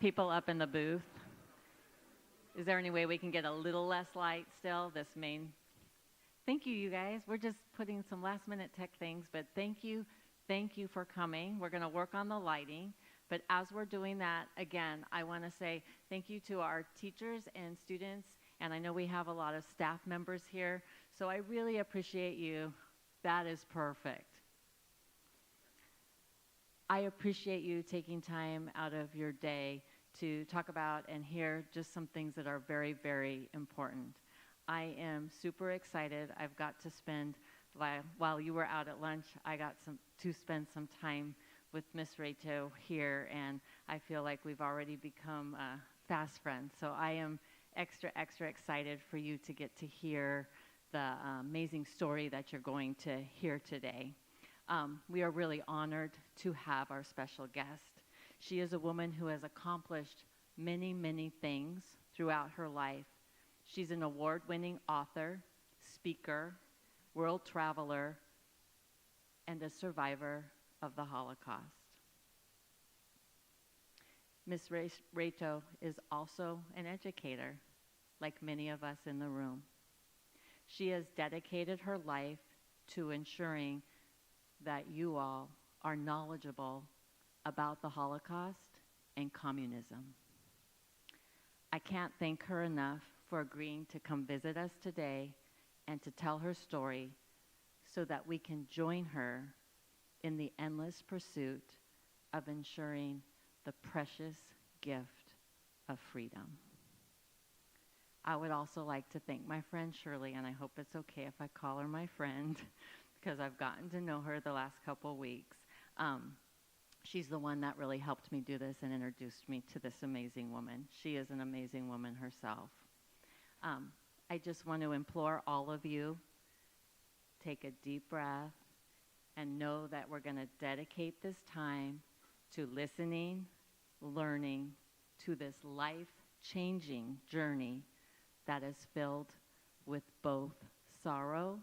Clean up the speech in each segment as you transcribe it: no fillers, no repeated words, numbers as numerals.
people up in the booth. Is there any way we can get a little less light still? This main. Thank you, you guys. We're just putting some last minute tech things, but thank you. Thank you for coming. We're going to work on the lighting. But as we're doing that, again, I want to say thank you to our teachers and students. And I know we have a lot of staff members here. So I really appreciate you. That is perfect. I appreciate you taking time out of your day to talk about and hear just some things that are very, very important. I am super excited. I've got to spend, while you were out at lunch, I got to spend some time with Miss Reyto here, and I feel like we've already become fast friends. So I am extra, extra excited for you to get to hear the amazing story that you're going to hear today. We are really honored to have our special guest. She is a woman who has accomplished many, many things throughout her life. She's an award-winning author, speaker, world traveler, and a survivor of the Holocaust. Ms. Reyto is also an educator, like many of us in the room. She has dedicated her life to ensuring that you all are knowledgeable about the Holocaust and communism. I can't thank her enough for agreeing to come visit us today and to tell her story so that we can join her in the endless pursuit of ensuring the precious gift of freedom. I would also like to thank my friend Shirley, and I hope it's okay if I call her my friend because I've gotten to know her the last couple weeks. She's the one that really helped me do this and introduced me to this amazing woman. She is an amazing woman herself. I just want to implore all of you, take a deep breath and know that we're going to dedicate this time to listening, learning, to this life-changing journey that is filled with both sorrow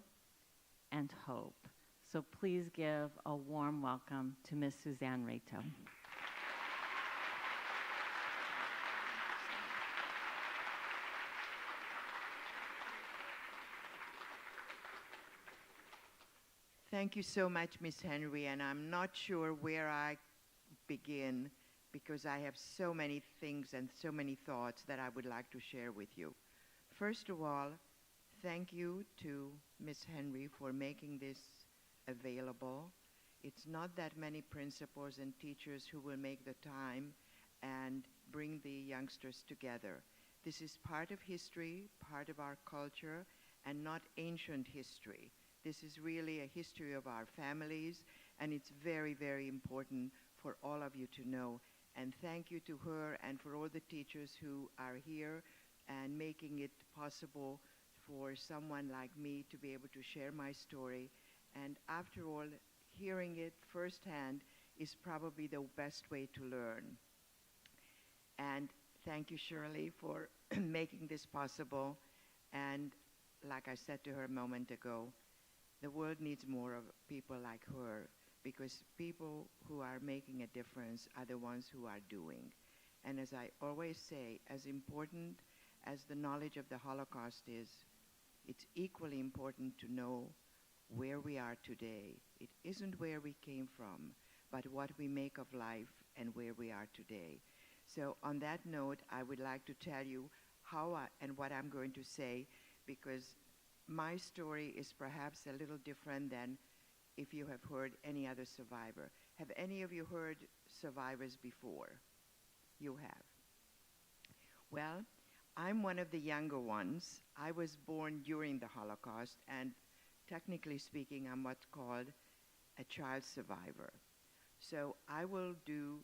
and hope. So please give a warm welcome to Miss Susanne Reyto. Thank you so much, Miss Henry, and I'm not sure where I begin because I have so many things and so many thoughts that I would like to share with you. First of all, thank you to Miss Henry for making this available. It's not that many principals and teachers who will make the time and bring the youngsters together. This is part of history, part of our culture, and not ancient history. This is really a history of our families, and it's very, very important for all of you to know. And thank you to her and for all the teachers who are here and making it possible for someone like me to be able to share my story. And after all, hearing it firsthand is probably the best way to learn. And thank you, Shirley, for making this possible. And like I said to her a moment ago, the world needs more of people like her, because people who are making a difference are the ones who are doing. And as I always say, as important as the knowledge of the Holocaust is, it's equally important to know where we are today. It isn't where we came from, but what we make of life and where we are today. So on that note, I would like to tell you how and what I'm going to say, because my story is perhaps a little different than if you have heard any other survivor. Have any of you heard survivors before? You have. Well, I'm one of the younger ones. I was born during the Holocaust, and technically speaking, I'm what's called a child survivor. So I will do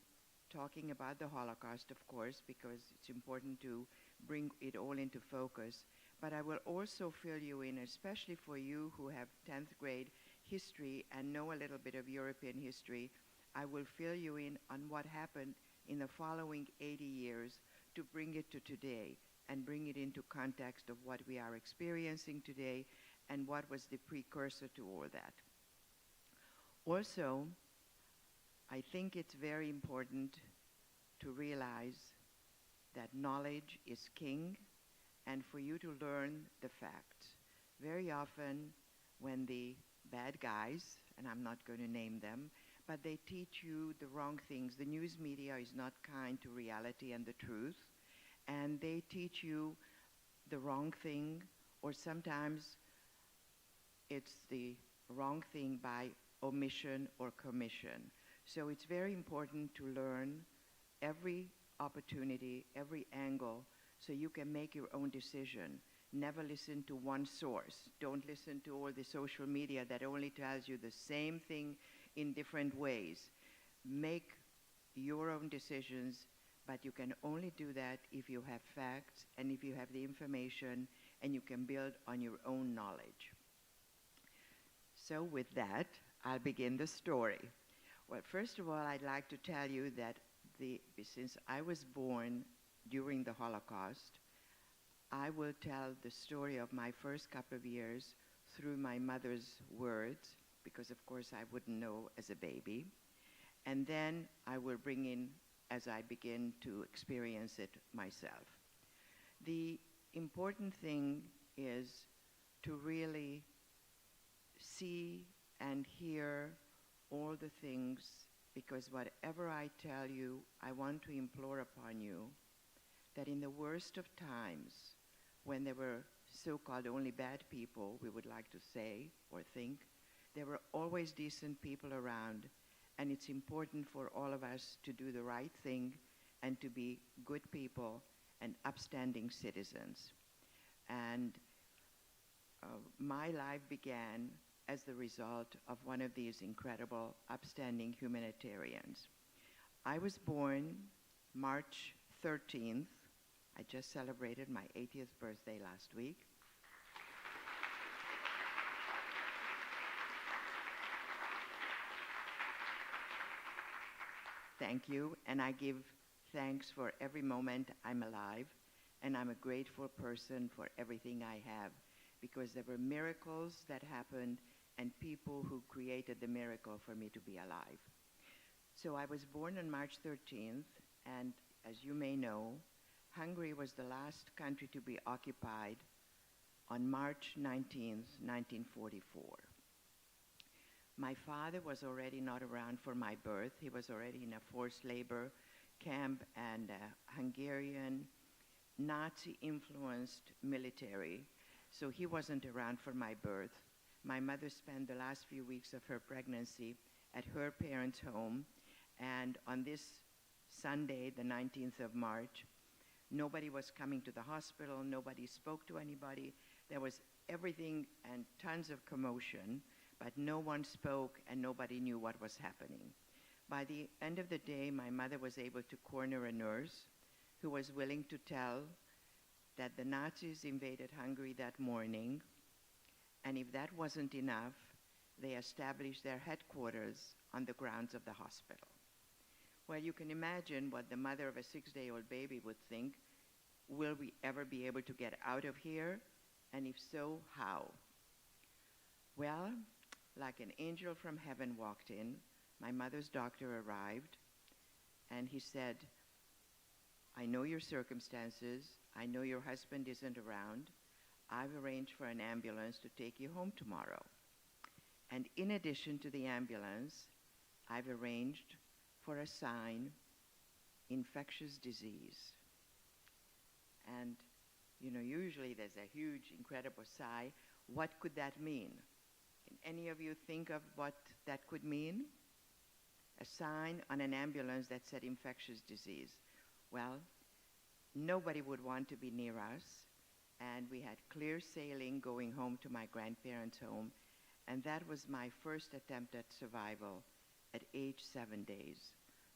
talking about the Holocaust, of course, because it's important to bring it all into focus. But I will also fill you in, especially for you who have 10th grade history and know a little bit of European history. I will fill you in on what happened in the following 80 years to bring it to today and bring it into context of what we are experiencing today and what was the precursor to all that. Also, I think it's very important to realize that knowledge is king, and for you to learn the facts. Very often, when the bad guys, and I'm not going to name them, but they teach you the wrong things. The news media is not kind to reality and the truth, and they teach you the wrong thing, or sometimes it's the wrong thing by omission or commission. So it's very important to learn every opportunity, every angle, so you can make your own decision. Never listen to one source. Don't listen to all the social media that only tells you the same thing in different ways. Make your own decisions, but you can only do that if you have facts and if you have the information and you can build on your own knowledge. So with that, I'll begin the story. Well, first of all, I'd like to tell you that since I was born during the Holocaust, I will tell the story of my first couple of years through my mother's words, because of course I wouldn't know as a baby. And then I will bring in as I begin to experience it myself. The important thing is to really see and hear all the things, because whatever I tell you, I want to implore upon you that in the worst of times, when there were so-called only bad people, we would like to say or think, there were always decent people around, and it's important for all of us to do the right thing and to be good people and upstanding citizens. And my life began as the result of one of these incredible, upstanding humanitarians. I was born March 13th. I just celebrated my 80th birthday last week. Thank you, and I give thanks for every moment I'm alive, and I'm a grateful person for everything I have, because there were miracles that happened and people who created the miracle for me to be alive. So I was born on March 13th, and as you may know, Hungary was the last country to be occupied on March 19th, 1944. My father was already not around for my birth. He was already in a forced labor camp and a Hungarian Nazi-influenced military, so he wasn't around for my birth. My mother spent the last few weeks of her pregnancy at her parents' home, and on this Sunday, the 19th of March, nobody was coming to the hospital, nobody spoke to anybody. There was everything and tons of commotion, but no one spoke and nobody knew what was happening. By the end of the day, my mother was able to corner a nurse who was willing to tell that the Nazis invaded Hungary that morning, and if that wasn't enough, they established their headquarters on the grounds of the hospital. Well, you can imagine what the mother of a 6-day-old baby would think. Will we ever be able to get out of here? And if so, how? Well, like an angel from heaven walked in, my mother's doctor arrived, and he said, I know your circumstances. I know your husband isn't around. I've arranged for an ambulance to take you home tomorrow. And in addition to the ambulance, I've arranged for a sign, infectious disease. And, you know, usually there's a huge, incredible sigh. What could that mean? Can any of you think of what that could mean? A sign on an ambulance that said infectious disease. Well, nobody would want to be near us, and we had clear sailing going home to my grandparents' home, and that was my first attempt at survival at age 7 days.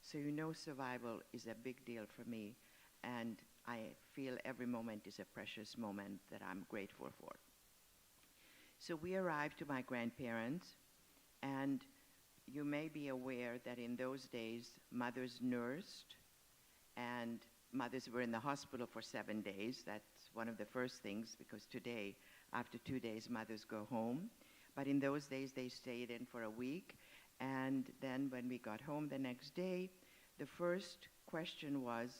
So you know survival is a big deal for me, and I feel every moment is a precious moment that I'm grateful for. So we arrived to my grandparents, and you may be aware that in those days, mothers nursed, and mothers were in the hospital for 7 days. That's one of the first things, because today, after 2 days, mothers go home. But in those days, they stayed in for a week. And then when we got home the next day, the first question was,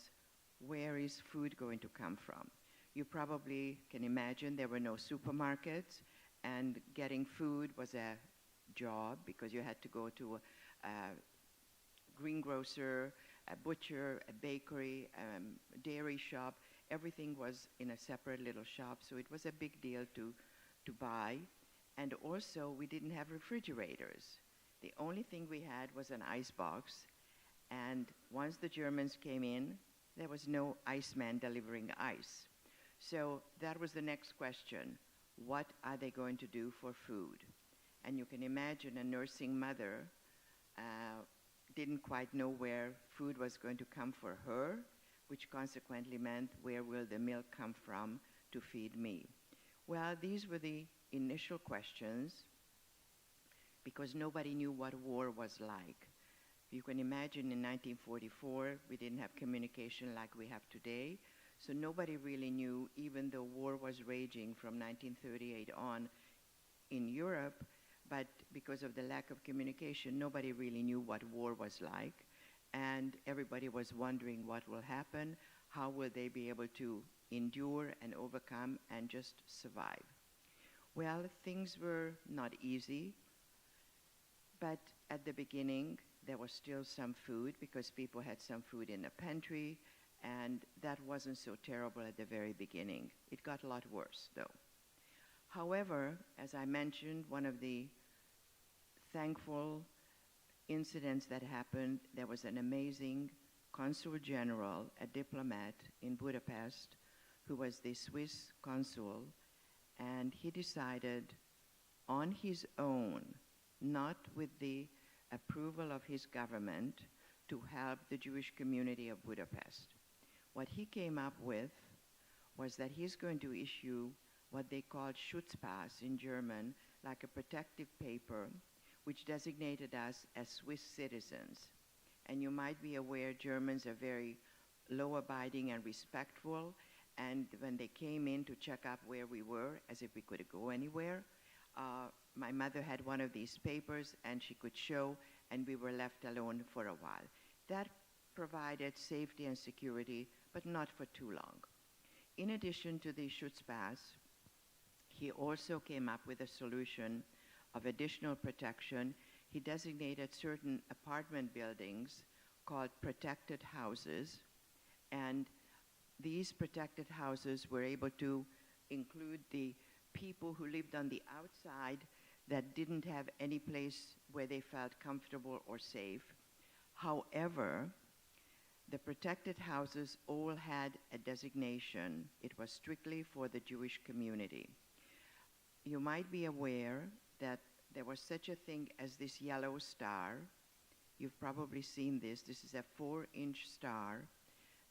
where is food going to come from? You probably can imagine there were no supermarkets, and getting food was a job because you had to go to a greengrocer, a butcher, a bakery, a dairy shop. Everything was in a separate little shop, so it was a big deal to buy. And also, we didn't have refrigerators. The only thing we had was an ice box, and once the Germans came in, there was no iceman delivering ice. So that was the next question. What are they going to do for food? And you can imagine a nursing mother didn't quite know where food was going to come for her, which consequently meant where will the milk come from to feed me? Well, these were the initial questions because nobody knew what war was like. You can imagine in 1944, we didn't have communication like we have today, so nobody really knew, even though war was raging from 1938 on in Europe, but because of the lack of communication, nobody really knew what war was like, and everybody was wondering what will happen, how will they be able to endure and overcome and just survive. Well, things were not easy, but at the beginning, there was still some food because people had some food in the pantry, and that wasn't so terrible at the very beginning. It got a lot worse, though. However, as I mentioned, one of the thankful incidents that happened, there was an amazing consul general, a diplomat in Budapest, who was the Swiss consul, and he decided on his own, not with the approval of his government, to help the Jewish community of Budapest. What he came up with was that he's going to issue what they called Schutzpass in German, like a protective paper, which designated us as Swiss citizens. And you might be aware Germans are very law-abiding and respectful, and when they came in to check up where we were, as if we could go anywhere, my mother had one of these papers, and she could show, and we were left alone for a while. That provided safety and security, but not for too long. In addition to the Schutzpass, he also came up with a solution of additional protection. He designated certain apartment buildings called protected houses, and these protected houses were able to include the people who lived on the outside that didn't have any place where they felt comfortable or safe. However, the protected houses all had a designation. It was strictly for the Jewish community. You might be aware that there was such a thing as this yellow star. You've probably seen this. This is a 4-inch star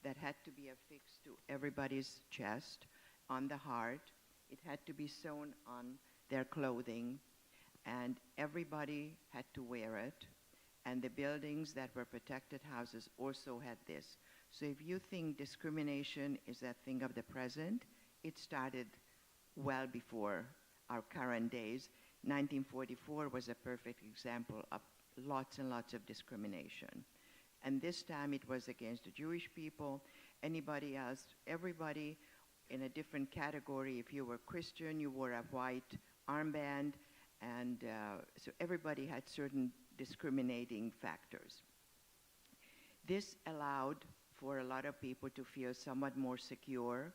that had to be affixed to everybody's chest, on the heart. It had to be sewn on their clothing, and everybody had to wear it. And the buildings that were protected houses also had this. So if you think discrimination is a thing of the present, it started well before our current days. 1944 was a perfect example of lots and lots of discrimination. And this time it was against the Jewish people, anybody else, everybody in a different category. If you were Christian, you wore a white armband, and so everybody had certain discriminating factors. This allowed for a lot of people to feel somewhat more secure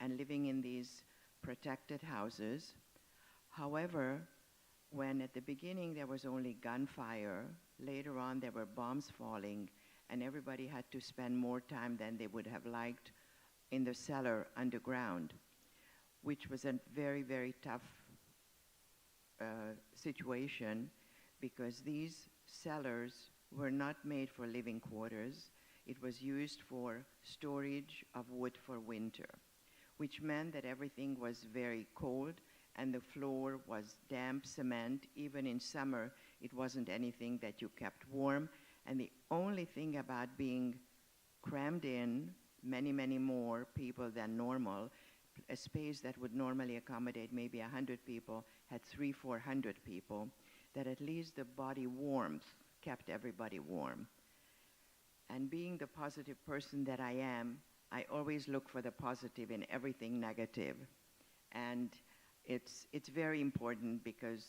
and living in these protected houses. However, when at the beginning there was only gunfire, later on there were bombs falling, and everybody had to spend more time than they would have liked in the cellar underground, which was a very, very tough situation, because these cellars were not made for living quarters. It was used for storage of wood for winter, which meant that everything was very cold and the floor was damp cement. Even in summer, it wasn't anything that you kept warm. And the only thing about being crammed in, many, many more people than normal, a space that would normally accommodate maybe 100 people had 300-400 people, that at least the body warmth kept everybody warm. And being the positive person that I am, I always look for the positive in everything negative. And it's very important because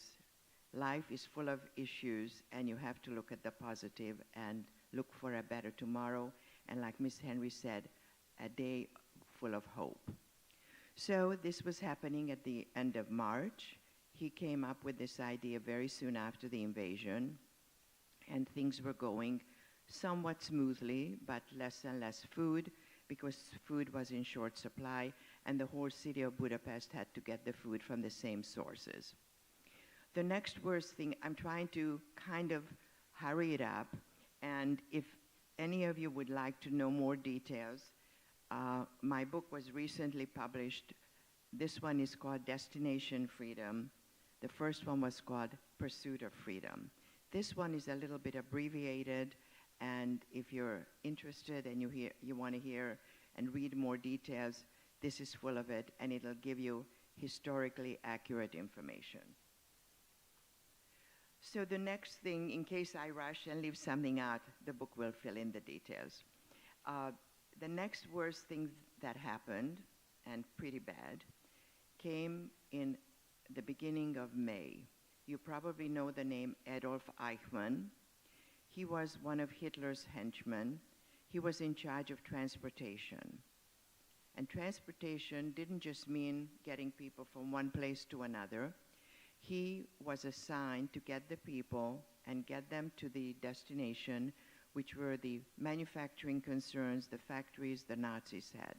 life is full of issues and you have to look at the positive and look for a better tomorrow. And like Miss Henry said, a day full of hope. So this was happening at the end of March. He came up with this idea very soon after the invasion, and things were going somewhat smoothly, but less and less food, because food was in short supply, and the whole city of Budapest had to get the food from the same sources. The next worst thing, I'm trying to kind of hurry it up, and if any of you would like to know more details, my book was recently published. This one is called Destination Freedom. The first one was called Pursuit of Freedom. This one is a little bit abbreviated, and if you're interested and you want to hear and read more details, this is full of it, and it'll give you historically accurate information. So the next thing, in case I rush and leave something out, the book will fill in the details. The next worst thing that happened, and pretty bad, came in the beginning of May. You probably know the name Adolf Eichmann. He was one of Hitler's henchmen. He was in charge of transportation. And transportation didn't just mean getting people from one place to another. He was assigned to get the people and get them to the destination, which were the manufacturing concerns, the factories the Nazis had.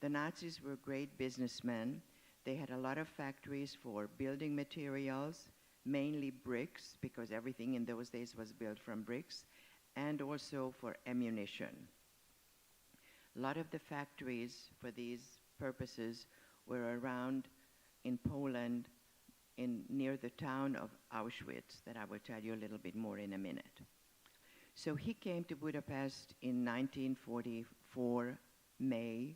The Nazis were great businessmen. They had a lot of factories for building materials, mainly bricks, because everything in those days was built from bricks, and also for ammunition. A lot of the factories for these purposes were around in Poland, near the town of Auschwitz, that I will tell you a little bit more in a minute. So he came to Budapest in 1944, May,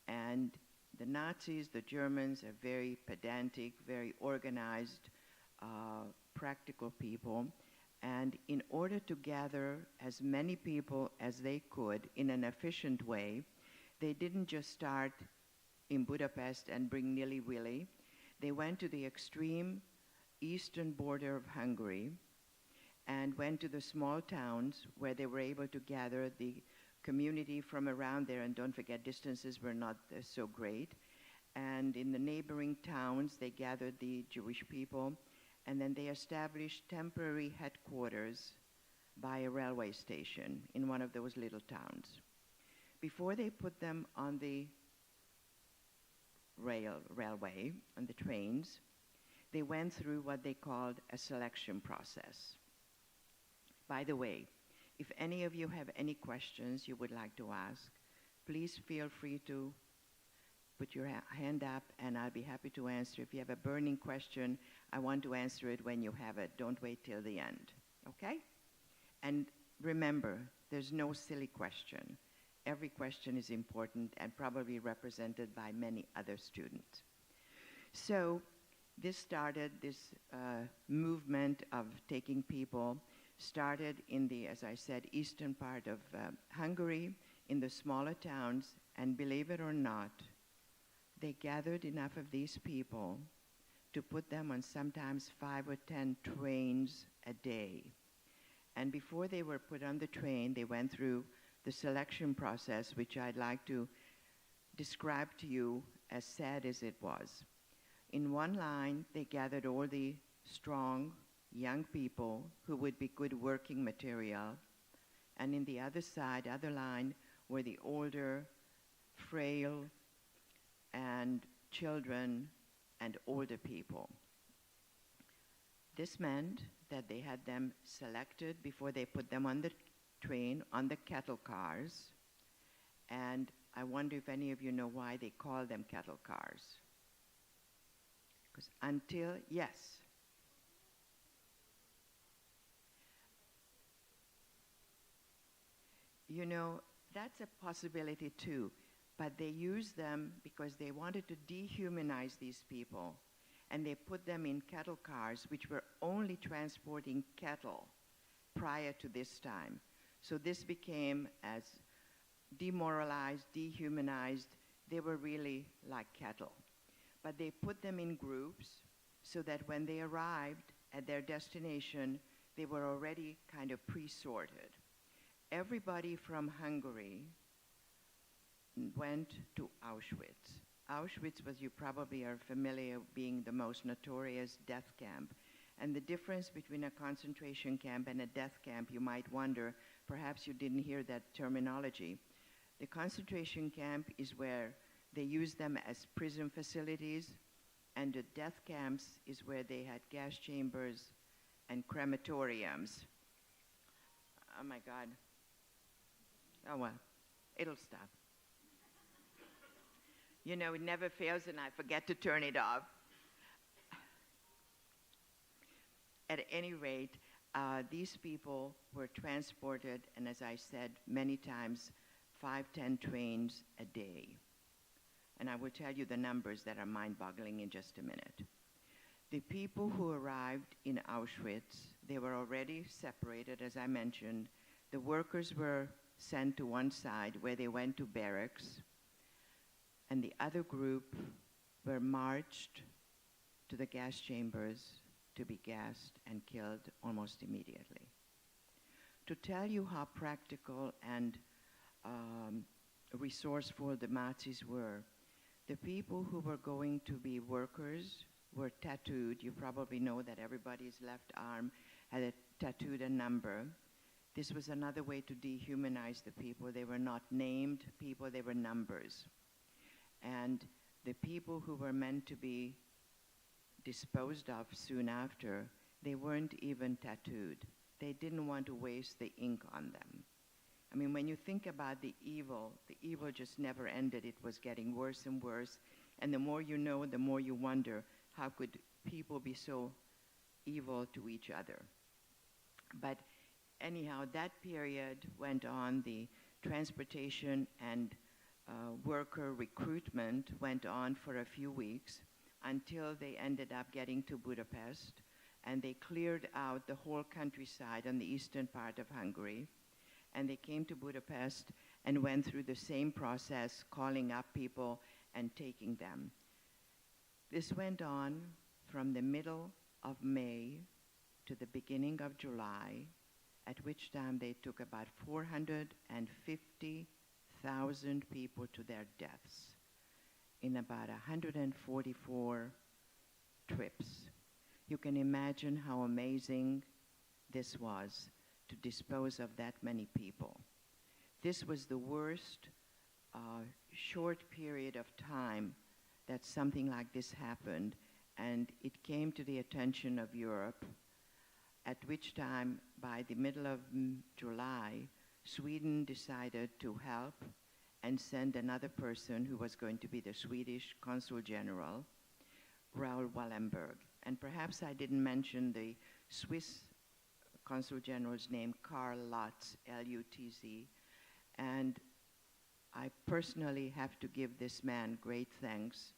and the Nazis, the Germans, are very pedantic, very organized, practical people. And in order to gather as many people as they could in an efficient way, they didn't just start in Budapest and bring nilly-willy. They went to the extreme eastern border of Hungary and went to the small towns where they were able to gather the community from around there. And don't forget, distances were not so great. And in the neighboring towns, they gathered the Jewish people, and then they established temporary headquarters by a railway station in one of those little towns. Before they put them on the railway, on the trains, they went through what they called a selection process. By the way, if any of you have any questions you would like to ask, please feel free to put your hand up, and I'll be happy to answer. If you have a burning question, I want to answer it when you have it. Don't wait till the end, okay? And remember, there's no silly question. Every question is important and probably represented by many other students. So this started, this movement of taking people started in the, as I said, eastern part of Hungary, in the smaller towns, and believe it or not, they gathered enough of these people to put them on sometimes 5 or 10 trains a day. And before they were put on the train, they went through the selection process, which I'd like to describe to you, as sad as it was. In one line, they gathered all the strong, young people who would be good working material. And in the other line, were the older, frail, and children and older people. This meant that they had them selected before they put them on the train, on the cattle cars. And I wonder if any of you know why they call them cattle cars. Because yes. You know, that's a possibility too. But they used them because they wanted to dehumanize these people. And they put them in cattle cars, which were only transporting cattle prior to this time. So this became, as demoralized, dehumanized. They were really like cattle. But they put them in groups so that when they arrived at their destination, they were already kind of pre-sorted. Everybody from Hungary went to Auschwitz. Auschwitz was, you probably are familiar, being the most notorious death camp. And the difference between a concentration camp and a death camp, you might wonder, perhaps you didn't hear that terminology. The concentration camp is where they use them as prison facilities, and the death camps is where they had gas chambers and crematoriums. Oh my God. Oh well, it'll stop. You know, it never fails and I forget to turn it off. At any rate, these people were transported, and as I said many times, 5-10 trains a day. And I will tell you the numbers that are mind-boggling in just a minute. The people who arrived in Auschwitz, they were already separated, as I mentioned. The workers were sent to one side where they went to barracks, and the other group were marched to the gas chambers to be gassed and killed almost immediately. To tell you how practical and resourceful the Nazis were, the people who were going to be workers were tattooed. You probably know that everybody's left arm had tattooed a number. This was another way to dehumanize the people. They were not named people, they were numbers. And the people who were meant to be disposed of soon after, they weren't even tattooed. They didn't want to waste the ink on them. I mean, when you think about the evil just never ended. It was getting worse and worse. And the more you know, the more you wonder, how could people be so evil to each other? But anyhow, that period went on. The transportation and worker recruitment went on for a few weeks until they ended up getting to Budapest, and they cleared out the whole countryside on the eastern part of Hungary, and they came to Budapest and went through the same process, calling up people and taking them. This went on from the middle of May to the beginning of July, at which time they took about 450,000 people to their deaths in about 144 trips. You can imagine how amazing this was to dispose of that many people. This was the worst short period of time that something like this happened, and it came to the attention of Europe, at which time, by the middle of July, Sweden decided to help and send another person who was going to be the Swedish Consul General, Raoul Wallenberg. And perhaps I didn't mention the Swiss Consul General's name, Karl Lutz, L-U-T-Z. And I personally have to give this man great thanks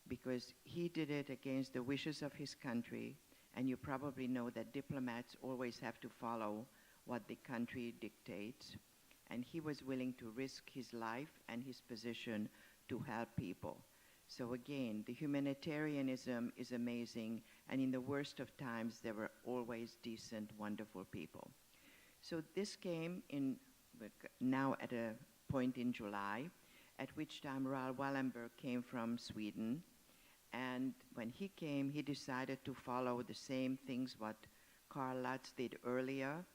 because he did it against the wishes of his country. And you probably know that diplomats always have to follow what the country dictates. And he was willing to risk his life and his position to help people. So again, the humanitarianism is amazing, and in the worst of times, there were always decent, wonderful people. So this came in now at a point in July, at which time Raoul Wallenberg came from Sweden. And when he came, he decided to follow the same things what Karl Lutz did earlier,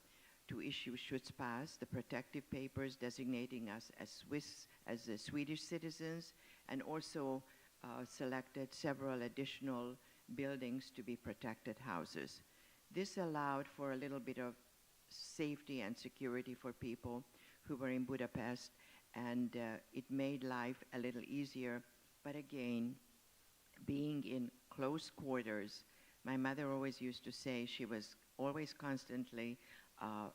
to issue Schutzpass, the protective papers designating us as Swedish citizens, and also selected several additional buildings to be protected houses. This allowed for a little bit of safety and security for people who were in Budapest, and it made life a little easier. But again, being in close quarters, my mother always used to say she was always constantly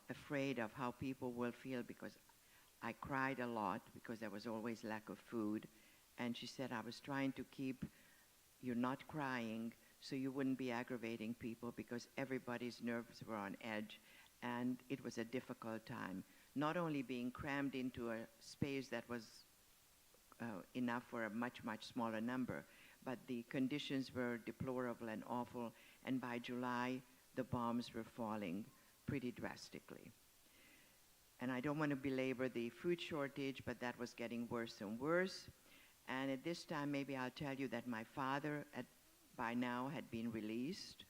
afraid of how people will feel, because I cried a lot because there was always lack of food. And she said, I was trying to keep you not crying so you wouldn't be aggravating people, because everybody's nerves were on edge, and it was a difficult time. not only being crammed into a space that was enough for a much, much smaller number, but the conditions were deplorable and awful, and by July, the bombs were falling pretty drastically. And I don't want to belabor the food shortage, but that was getting worse and worse. And at this time, maybe I'll tell you that my father by now had been released,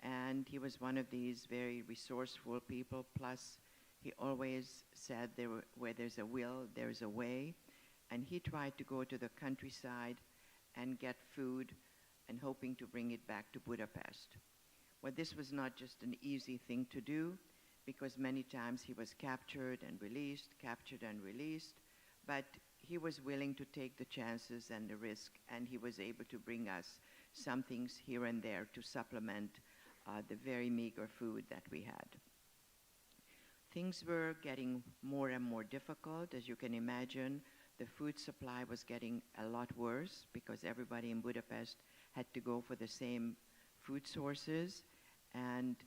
and he was one of these very resourceful people. Plus, he always said where there's a will, there's a way. And he tried to go to the countryside and get food and hoping to bring it back to Budapest. Well, this was not just an easy thing to do, because many times he was captured and released, but he was willing to take the chances and the risk, and he was able to bring us some things here and there to supplement the very meager food that we had. Things were getting more and more difficult. As you can imagine, the food supply was getting a lot worse because everybody in Budapest had to go for the same food sources, and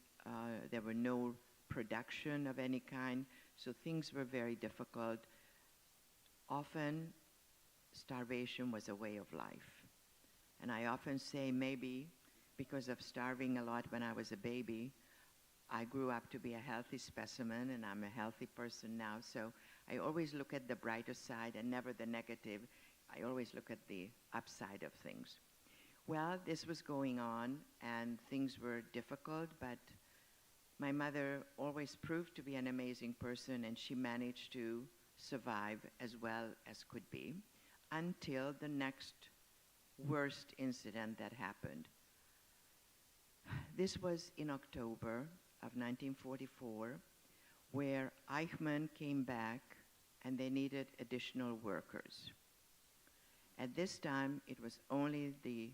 there were no production of any kind, so things were very difficult. Often, starvation was a way of life. And I often say maybe because of starving a lot when I was a baby, I grew up to be a healthy specimen, and I'm a healthy person now, so I always look at the brighter side and never the negative. I always look at the upside of things. Well, this was going on, and things were difficult, but my mother always proved to be an amazing person, and she managed to survive as well as could be until the next worst incident that happened. This was in October of 1944, where Eichmann came back and they needed additional workers. At this time, it was only the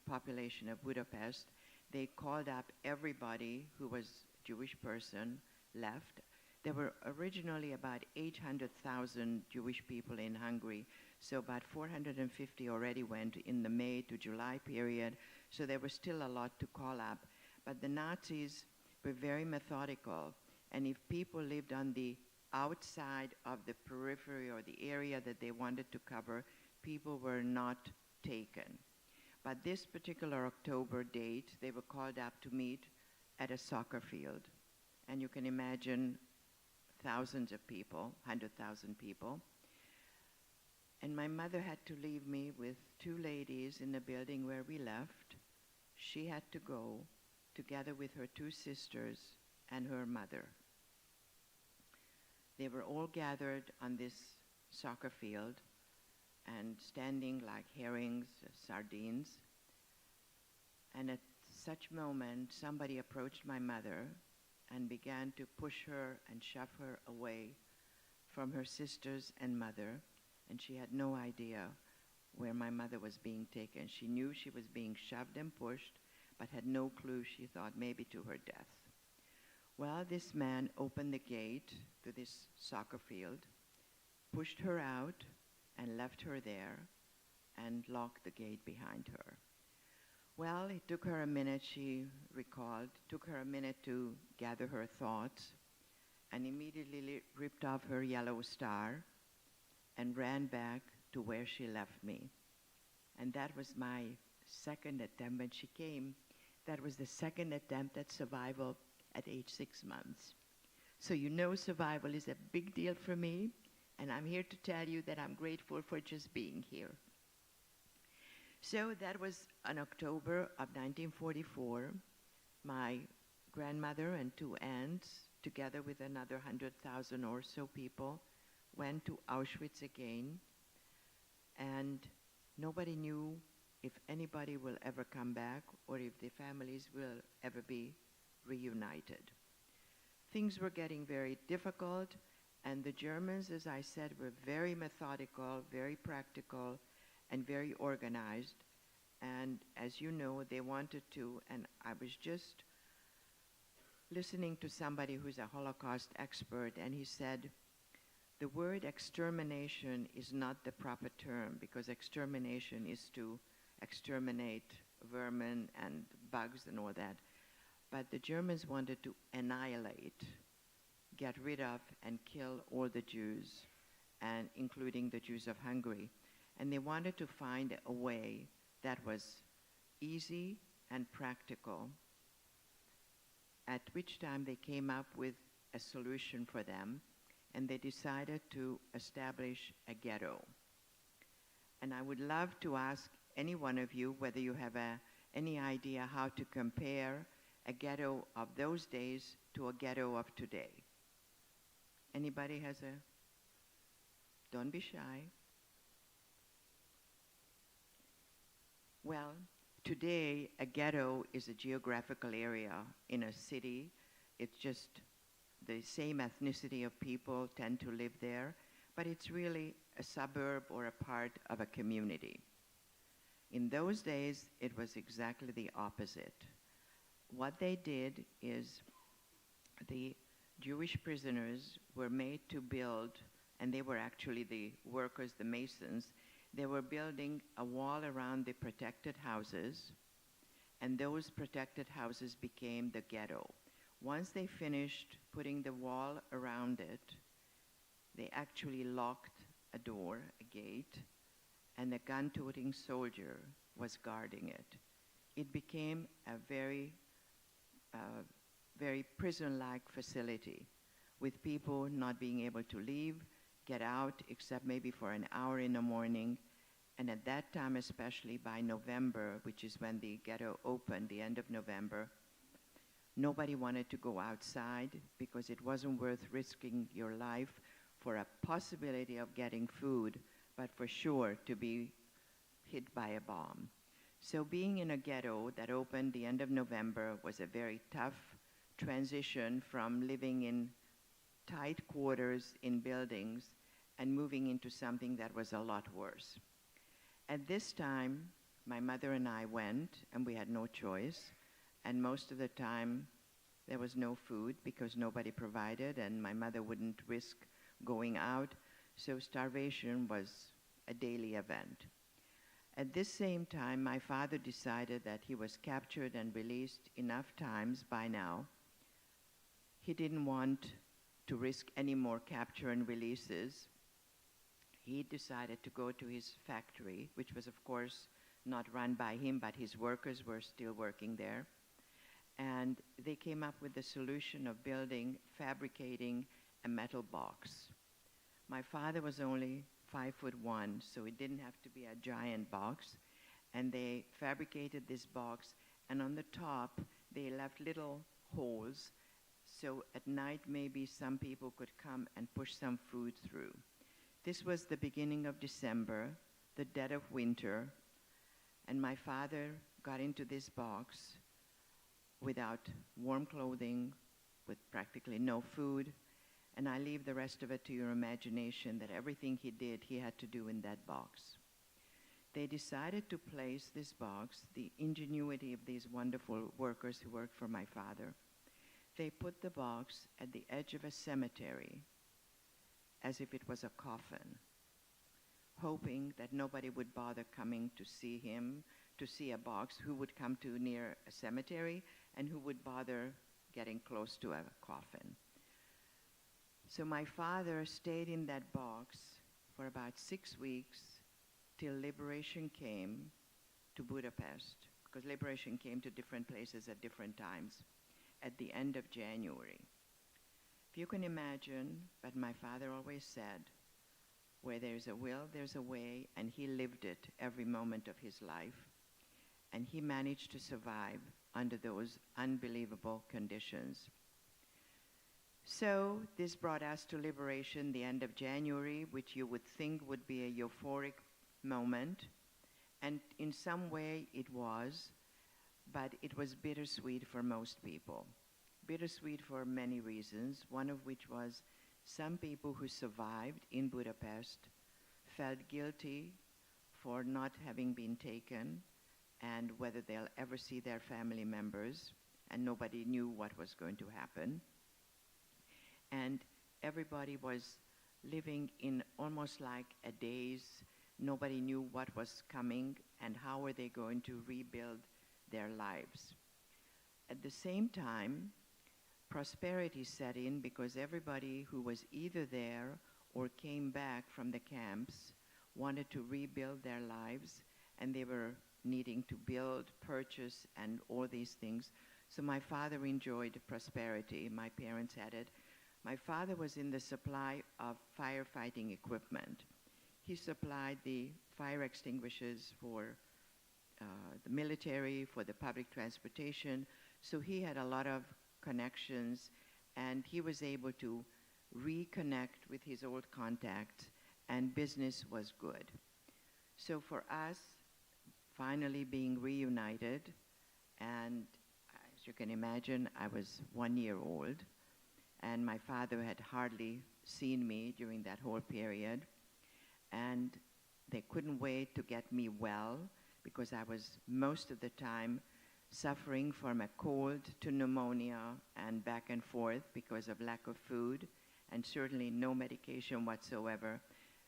population of Budapest. They called up everybody who was Jewish person left. There were originally about 800,000 Jewish people in Hungary, so about 450 already went in the May to July period, so there was still a lot to call up. But the Nazis were very methodical, and if people lived on the outside of the periphery or the area that they wanted to cover, people were not taken. But this particular October date, they were called up to meet at a soccer field. And you can imagine thousands of people, 100,000 people. And my mother had to leave me with two ladies in the building where we left. She had to go together with her two sisters and her mother. They were all gathered on this soccer field and standing like herrings, sardines. And at such moment, somebody approached my mother and began to push her and shove her away from her sisters and mother, and she had no idea where my mother was being taken. She knew she was being shoved and pushed, but had no clue, she thought, maybe to her death. Well, this man opened the gate to this soccer field, pushed her out, and left her there, and locked the gate behind her. Well, it took her a minute, she recalled, took her a minute to gather her thoughts, and immediately ripped off her yellow star and ran back to where she left me. And that was my second attempt when she came. That was the second attempt at survival at age 6 months. So you know survival is a big deal for me, and I'm here to tell you that I'm grateful for just being here. So that was in October of 1944. My grandmother and two aunts, together with another 100,000 or so people, went to Auschwitz again, and nobody knew if anybody will ever come back or if the families will ever be reunited. Things were getting very difficult, and the Germans, as I said, were very methodical, very practical, and very organized. And as you know, they wanted to, and I was just listening to somebody who's a Holocaust expert, and he said, the word extermination is not the proper term, because extermination is to exterminate vermin and bugs and all that. But the Germans wanted to annihilate get rid of and kill all the Jews, and including the Jews of Hungary. And they wanted to find a way that was easy and practical, at which time they came up with a solution for them, and they decided to establish a ghetto. And I would love to ask any one of you whether you have any idea how to compare a ghetto of those days to a ghetto of today. Anybody has a? Don't be shy. Well, today a ghetto is a geographical area in a city. It's just the same ethnicity of people tend to live there, but it's really a suburb or a part of a community. In those days, it was exactly the opposite. What they did is the Jewish prisoners were made to build, and they were actually the workers, the masons, they were building a wall around the protected houses, and those protected houses became the ghetto. Once they finished putting the wall around it, they actually locked a door, a gate, and a gun-toting soldier was guarding it. It became a very prison-like facility, with people not being able to leave, get out, except maybe for an hour in the morning. And at that time, especially by November, which is when the ghetto opened, the end of November, nobody wanted to go outside because it wasn't worth risking your life for a possibility of getting food, but for sure to be hit by a bomb. So being in a ghetto that opened the end of November was a very tough transition from living in tight quarters in buildings and moving into something that was a lot worse. At this time, my mother and I went, and we had no choice, and most of the time there was no food because nobody provided, and my mother wouldn't risk going out, so starvation was a daily event. At this same time, my father decided that he was captured and released enough times by now. He didn't want to risk any more capture and releases. He decided to go to his factory, which was of course not run by him, but his workers were still working there. And they came up with the solution of fabricating a metal box. My father was only 5'1", so it didn't have to be a giant box. And they fabricated this box, and on the top, they left little holes, so at night maybe some people could come and push some food through. This was the beginning of December, the dead of winter, and my father got into this box without warm clothing, with practically no food, and I leave the rest of it to your imagination that everything he did, he had to do in that box. They decided to place this box, the ingenuity of these wonderful workers who worked for my father. They put the box at the edge of a cemetery as if it was a coffin, hoping that nobody would bother coming to see him, to see a box, who would come to near a cemetery, and who would bother getting close to a coffin. So my father stayed in that box for about 6 weeks till liberation came to Budapest, because liberation came to different places at different times, at the end of January. If you can imagine, but my father always said, where there's a will, there's a way, and he lived it every moment of his life. And he managed to survive under those unbelievable conditions. So this brought us to liberation, the end of January, which you would think would be a euphoric moment. And in some way it was, but it was bittersweet for most people. Bittersweet for many reasons, one of which was some people who survived in Budapest felt guilty for not having been taken and whether they'll ever see their family members, and nobody knew what was going to happen. And everybody was living in almost like a daze. Nobody knew what was coming and how were they going to rebuild their lives. At the same time, prosperity set in because everybody who was either there or came back from the camps wanted to rebuild their lives, and they were needing to build, purchase, and all these things. So my father enjoyed prosperity. My parents had it. My father was in the supply of firefighting equipment. He supplied the fire extinguishers for the military, for the public transportation. So he had a lot of connections, and he was able to reconnect with his old contacts, and business was good. So for us, finally being reunited, and as you can imagine, I was 1 year old, and my father had hardly seen me during that whole period, and they couldn't wait to get me well because I was most of the time suffering from a cold to pneumonia and back and forth because of lack of food and certainly no medication whatsoever.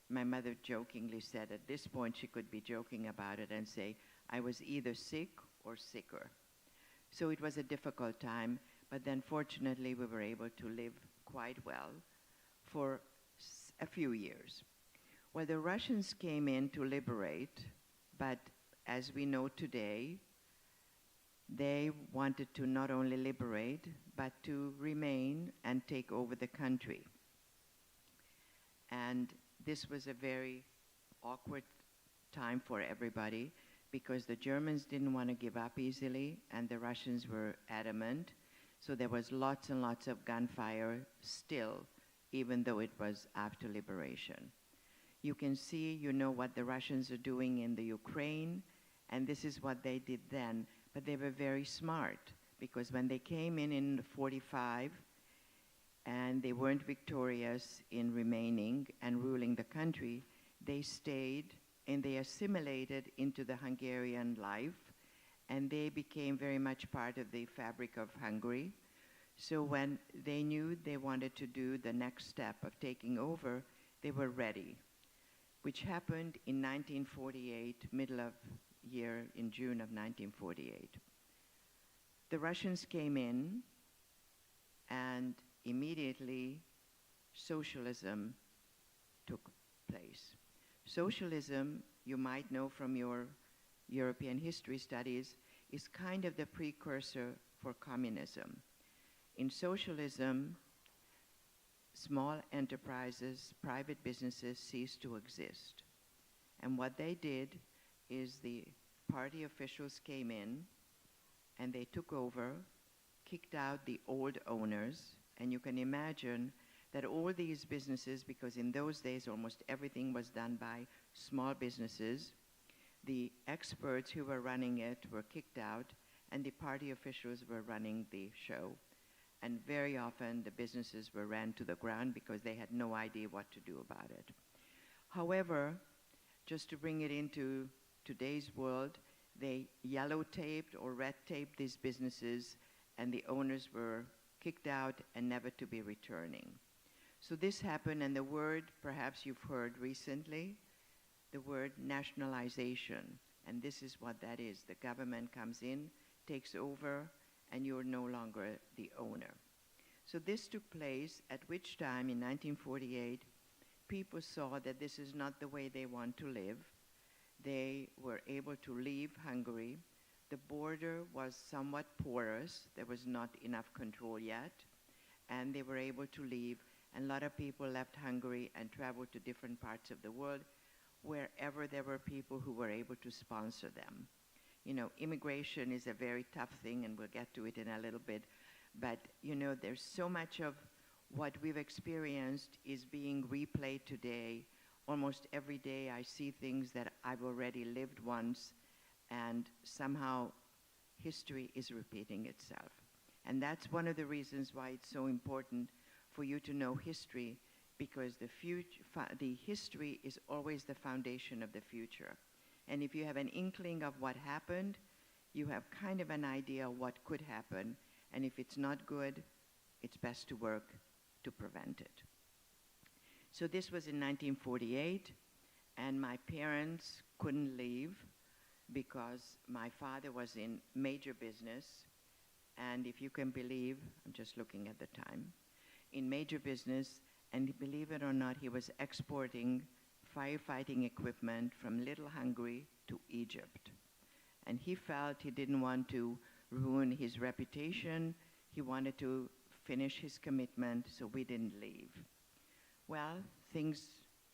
My mother jokingly said at this point she could be joking about it and say I was either sick or sicker. So it was a difficult time, but then fortunately we were able to live quite well for a few years. Well, the Russians came in to liberate, but as we know today, they wanted to not only liberate, but to remain and take over the country. And this was a very awkward time for everybody because the Germans didn't want to give up easily and the Russians were adamant. So there was lots and lots of gunfire still, even though it was after liberation. You can see, you know, what the Russians are doing in the Ukraine, and this is what they did then. But they were very smart because when they came in 45 and they weren't victorious in remaining and ruling the country, they stayed and they assimilated into the Hungarian life, and they became very much part of the fabric of Hungary. So when they knew they wanted to do the next step of taking over, they were ready, which happened in 1948, middle of year in June of 1948. The Russians came in and immediately socialism took place. Socialism, you might know from your European history studies, is kind of the precursor for communism. In socialism, small enterprises, private businesses ceased to exist. And what they did is the party officials came in and they took over, kicked out the old owners, and you can imagine that all these businesses, because in those days almost everything was done by small businesses, the experts who were running it were kicked out and the party officials were running the show. And very often the businesses were ran to the ground because they had no idea what to do about it. However, just to bring it into today's world, they yellow taped or red taped these businesses and the owners were kicked out and never to be returning. So this happened, and the word perhaps you've heard recently, the word nationalization, and this is what that is. The government comes in, takes over, and you're no longer the owner. So this took place, at which time in 1948, people saw that this is not the way they want to live. They were able to leave Hungary. The border was somewhat porous. There was not enough control yet, and they were able to leave. And a lot of people left Hungary and traveled to different parts of the world, wherever there were people who were able to sponsor them. You know, immigration is a very tough thing, and we'll get to it in a little bit. But, you know, there's so much of what we've experienced is being replayed today. Almost every day I see things that I've already lived once, and somehow history is repeating itself. And that's one of the reasons why it's so important for you to know history, because the history is always the foundation of the future. And if you have an inkling of what happened, you have kind of an idea what could happen. And if it's not good, it's best to work to prevent it. So this was in 1948, and my parents couldn't leave because my father was in major business, and if you can believe, I'm just looking at the time, in major business, and believe it or not, he was exporting firefighting equipment from Little Hungary to Egypt. And he felt he didn't want to ruin his reputation. He wanted to finish his commitment, so we didn't leave. Well, things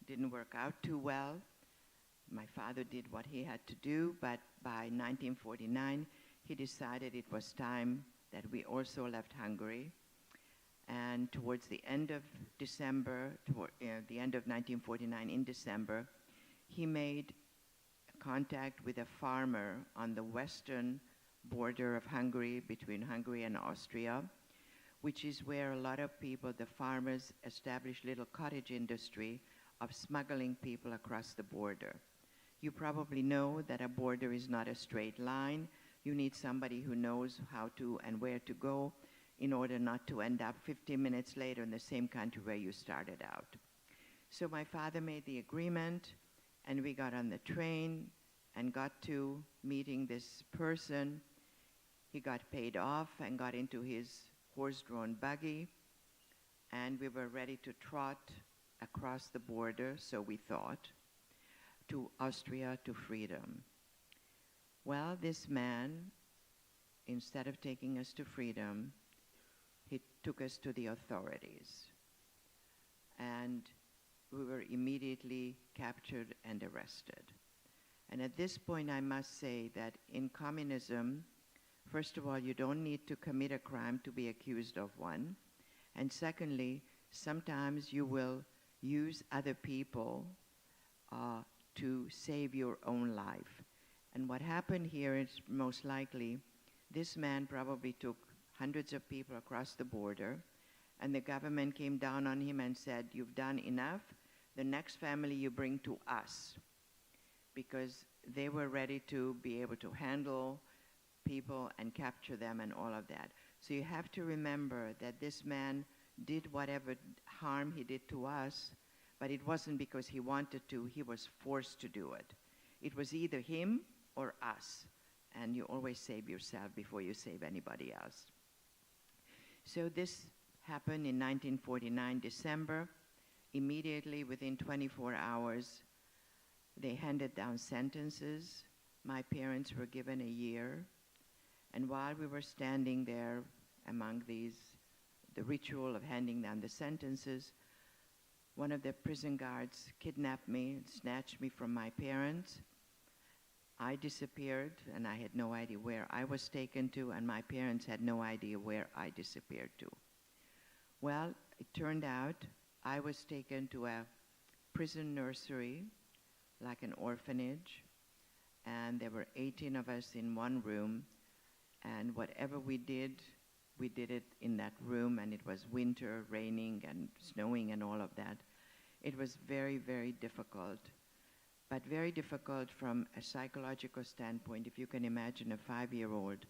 didn't work out too well. My father did what he had to do, but by 1949, he decided it was time that we also left Hungary. And towards the end of December, the end of 1949 in December, he made contact with a farmer on the western border of Hungary, between Hungary and Austria, which is where a lot of people, the farmers, established little cottage industry of smuggling people across the border. You probably know that a border is not a straight line. You need somebody who knows how to and where to go in order not to end up 15 minutes later in the same country where you started out. So my father made the agreement, and we got on the train and got to meeting this person. He got paid off and got into his horse-drawn buggy, and we were ready to trot across the border, so we thought, to Austria, to freedom. Well, this man, instead of taking us to freedom, he took us to the authorities. And we were immediately captured and arrested. And at this point, I must say that in communism, first of all, you don't need to commit a crime to be accused of one. And secondly, sometimes you will use other people to save your own life. And what happened here is most likely, this man probably took hundreds of people across the border, and the government came down on him and said, "You've done enough. The next family you bring to us," because they were ready to be able to handle people and capture them and all of that. So you have to remember that this man did whatever harm he did to us, but it wasn't because he wanted to, he was forced to do it. It was either him or us, and you always save yourself before you save anybody else. So this happened in 1949, December. Immediately, within 24 hours, they handed down sentences. My parents were given a year. And while we were standing there among the ritual of handing down the sentences, one of the prison guards kidnapped me and snatched me from my parents. I disappeared, and I had no idea where I was taken to, and my parents had no idea where I disappeared to. Well, it turned out I was taken to a prison nursery, like an orphanage, and there were 18 of us in one room, and whatever we did it in that room, and it was winter, raining, and snowing, and all of that. It was very, very difficult, but very difficult from a psychological standpoint. If you can imagine a 5-year-old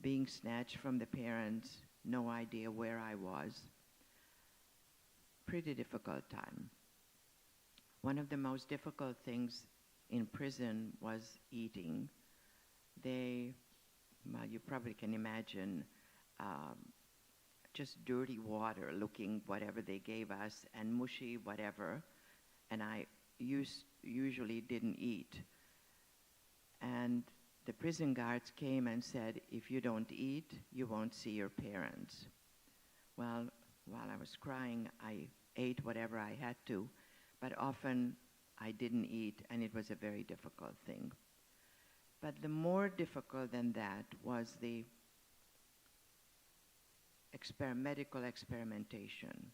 being snatched from the parents, no idea where I was. Pretty difficult time. One of the most difficult things in prison was eating. Well, you probably can imagine just dirty water, looking whatever they gave us, and mushy whatever, and I usually didn't eat. And the prison guards came and said, "If you don't eat, you won't see your parents." Well, while I was crying, I ate whatever I had to, but often I didn't eat, and it was a very difficult thing. But the more difficult than that was the medical experimentation.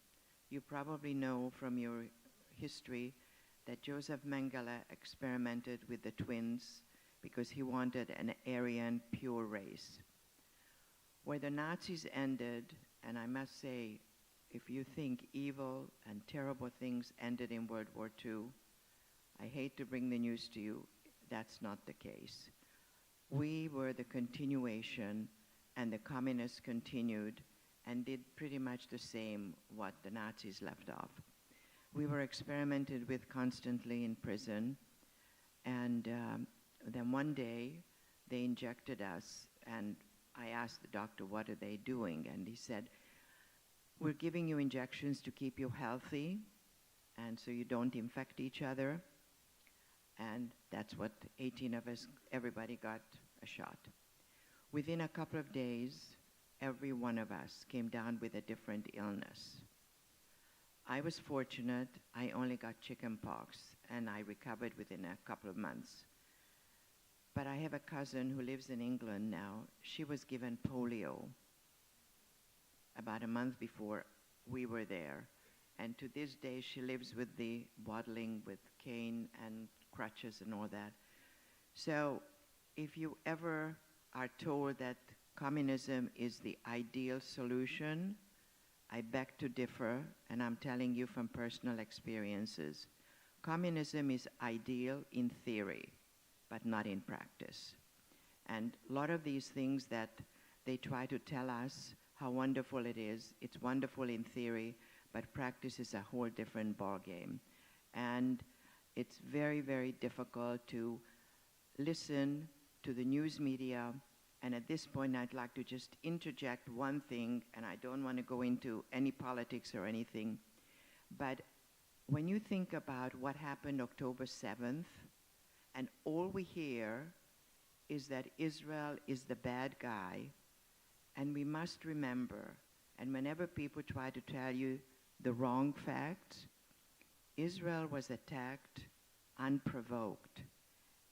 You probably know from your history that Joseph Mengele experimented with the twins because he wanted an Aryan pure race. Where the Nazis ended, and I must say, if you think evil and terrible things ended in World War II, I hate to bring the news to you, that's not the case. We were the continuation, and the communists continued and did pretty much the same what the Nazis left off. We were experimented with constantly in prison, and then one day they injected us, and I asked the doctor, what are they doing? And he said, we're giving you injections to keep you healthy and so you don't infect each other. And that's what 18 of us, everybody got a shot. Within a couple of days, every one of us came down with a different illness. I was fortunate. I only got chicken pox, and I recovered within a couple of months. But I have a cousin who lives in England now. She was given polio about a month before we were there. And to this day, she lives with the waddling with cane and crutches and all that. So if you ever are told that communism is the ideal solution, I beg to differ, and I'm telling you from personal experiences. Communism is ideal in theory, but not in practice. And a lot of these things that they try to tell us how wonderful it is, it's wonderful in theory, but practice is a whole different ballgame. And it's very, very difficult to listen to the news media. And at this point, I'd like to just interject one thing, and I don't want to go into any politics or anything. But when you think about what happened October 7th, and all we hear is that Israel is the bad guy, and we must remember, and whenever people try to tell you the wrong facts, Israel was attacked unprovoked,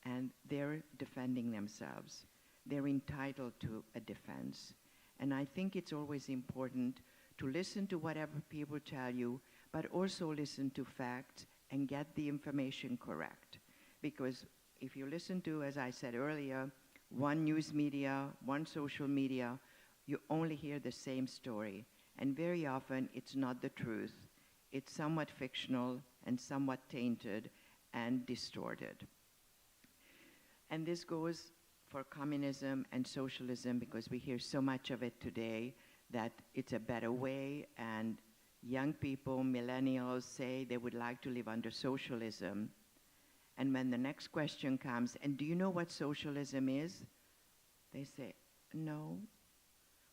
and they're defending themselves. They're entitled to a defense. And I think it's always important to listen to whatever people tell you, but also listen to facts and get the information correct. Because if you listen to, as I said earlier, one news media, one social media, you only hear the same story. And very often it's not the truth. It's somewhat fictional and somewhat tainted and distorted. And this goes for communism and socialism, because we hear so much of it today that it's a better way, and young people, millennials, say they would like to live under socialism. And when the next question comes, and do you know what socialism is? They say, no.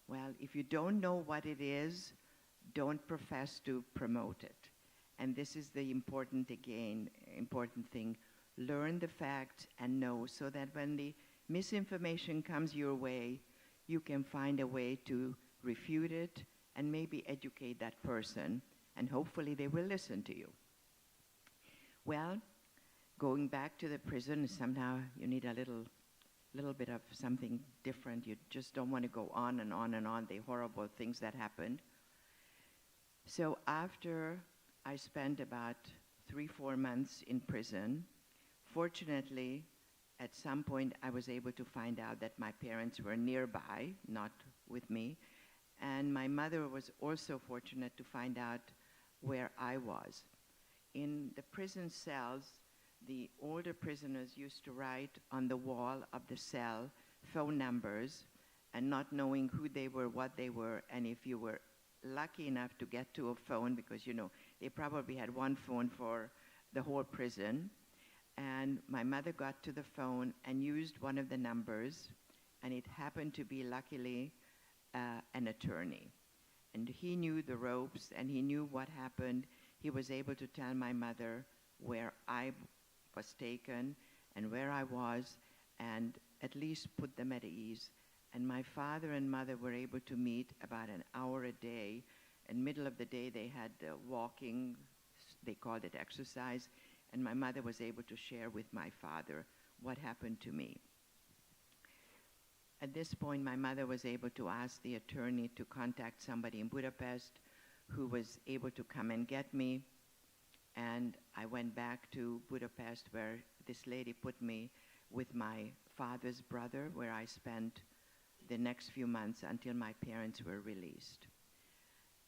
Well, if you don't know what it is, don't profess to promote it. And this is the important thing. Learn the facts and know, so that when the misinformation comes your way, you can find a way to refute it and maybe educate that person, and hopefully they will listen to you. Well, going back to the prison, somehow you need a little bit of something different. You just don't want to go on and on and on, the horrible things that happened. So after I spent about 3-4 months in prison, fortunately, at some point I was able to find out that my parents were nearby, not with me, and my mother was also fortunate to find out where I was. In the prison cells, the older prisoners used to write on the wall of the cell phone numbers, and not knowing who they were, what they were, and if you were lucky enough to get to a phone, because, you know, they probably had one phone for the whole prison. And my mother got to the phone and used one of the numbers, and it happened to be, luckily, an attorney. And he knew the ropes, and he knew what happened. He was able to tell my mother where I was taken and where I was, and at least put them at ease. And my father and mother were able to meet about an hour a day. In the middle of the day, they had walking, they called it exercise, and my mother was able to share with my father what happened to me. At this point, my mother was able to ask the attorney to contact somebody in Budapest who was able to come and get me. And I went back to Budapest, where this lady put me with my father's brother, where I spent the next few months until my parents were released.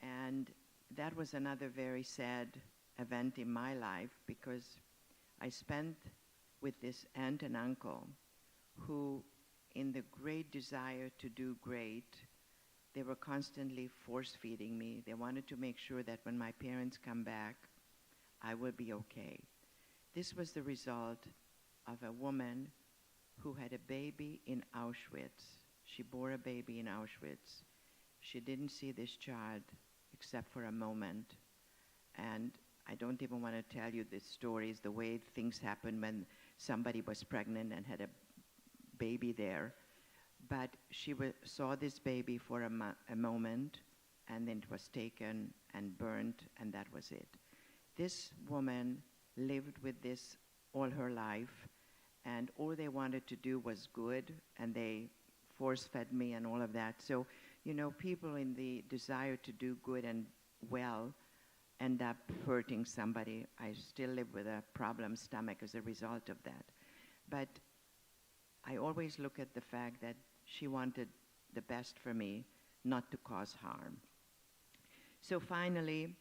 And that was another very sad event in my life, because I spent with this aunt and uncle who, in the great desire to do great, they were constantly force-feeding me. They wanted to make sure that when my parents come back, I will be okay. This was the result of a woman who had a baby in Auschwitz. She bore a baby in Auschwitz. She didn't see this child except for a moment. And I don't even want to tell you the stories, the way things happened when somebody was pregnant and had a baby there. But she saw this baby for a moment, and then it was taken and burned, and that was it. This woman lived with this all her life, and all they wanted to do was good, and they force-fed me and all of that. So, you know, people in the desire to do good and well end up hurting somebody. I still live with a problem stomach as a result of that. But I always look at the fact that she wanted the best for me, not to cause harm. So finally,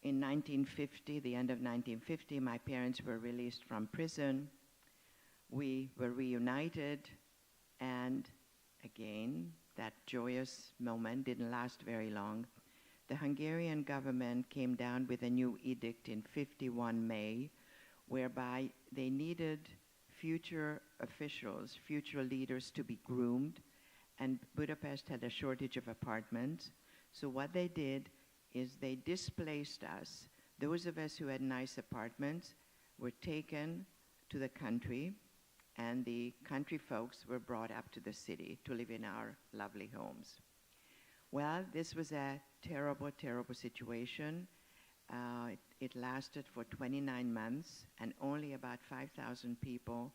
in 1950, the end of 1950, my parents were released from prison. We were reunited, and again, that joyous moment didn't last very long. The Hungarian government came down with a new edict in 51 May, whereby they needed future officials, future leaders to be groomed, and Budapest had a shortage of apartments. So what they did is they displaced us. Those of us who had nice apartments were taken to the country, and the country folks were brought up to the city to live in our lovely homes. Well, this was a terrible, terrible situation. It lasted for 29 months, and only about 5,000 people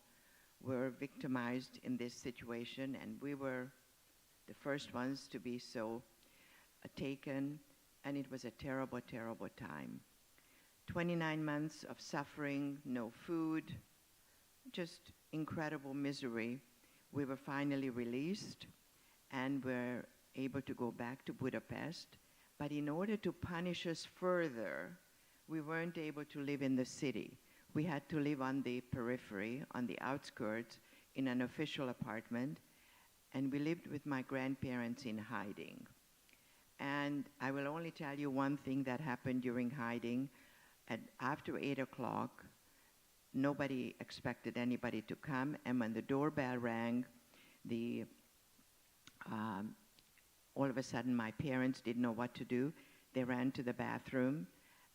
were victimized in this situation, and we were the first ones to be so taken, and it was a terrible, terrible time. 29 months of suffering, no food, just incredible misery. We were finally released, and were able to go back to Budapest. But in order to punish us further, we weren't able to live in the city. We had to live on the periphery, on the outskirts, in an official apartment, and we lived with my grandparents in hiding. And I will only tell you one thing that happened during hiding. After 8 o'clock, nobody expected anybody to come, and when the doorbell rang, all of a sudden my parents didn't know what to do. They ran to the bathroom,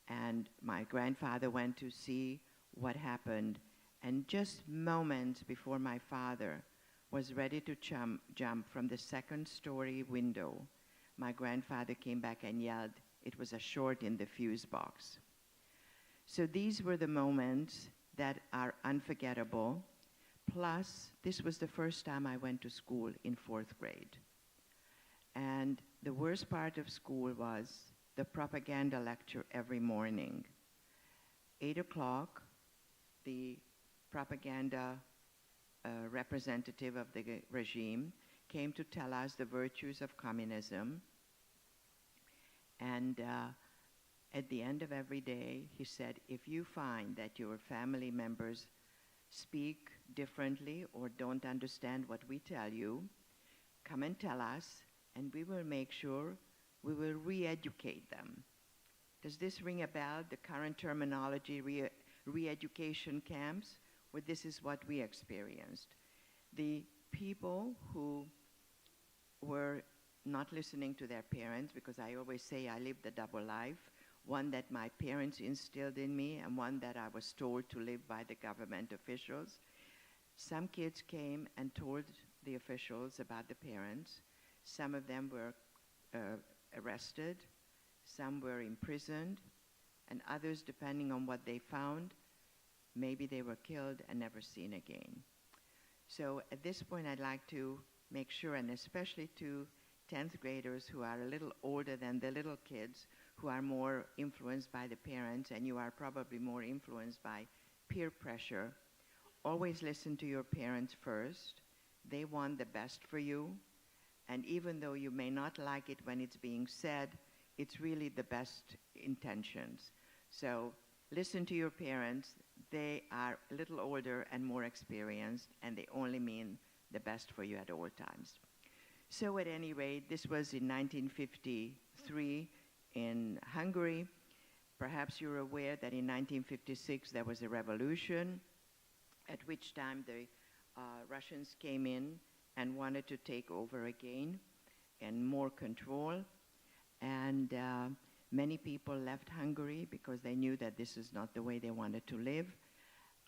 and my grandfather went to see what happened. And just moments before my father was ready to jump from the second-story window, my grandfather came back and yelled, "It was a short in the fuse box." So these were the moments that are unforgettable. Plus, this was the first time I went to school in 4th grade. And the worst part of school was the propaganda lecture every morning. 8 o'clock, the propaganda representative of the regime came to tell us the virtues of communism. And at the end of every day, he said, if you find that your family members speak differently or don't understand what we tell you, come and tell us, and we will make sure we will re-educate them. Does this ring a bell, the current terminology, re-education camps? Well, this is what we experienced. The people who were not listening to their parents, because I always say I lived a double life, one that my parents instilled in me and one that I was told to live by the government officials. Some kids came and told the officials about the parents. Some of them were arrested, some were imprisoned, and others, depending on what they found, maybe they were killed and never seen again. So at this point, I'd like to make sure, and especially to 10th graders who are a little older than the little kids, who are more influenced by the parents, and you are probably more influenced by peer pressure, always listen to your parents first. They want the best for you. And even though you may not like it when it's being said, it's really the best intentions. So listen to your parents. They are a little older and more experienced, and they only mean the best for you at all times. So at any rate, this was in 1953 in Hungary. Perhaps you're aware that in 1956 there was a revolution, at which time the Russians came in and wanted to take over again and more control. And many people left Hungary because they knew that this is not the way they wanted to live.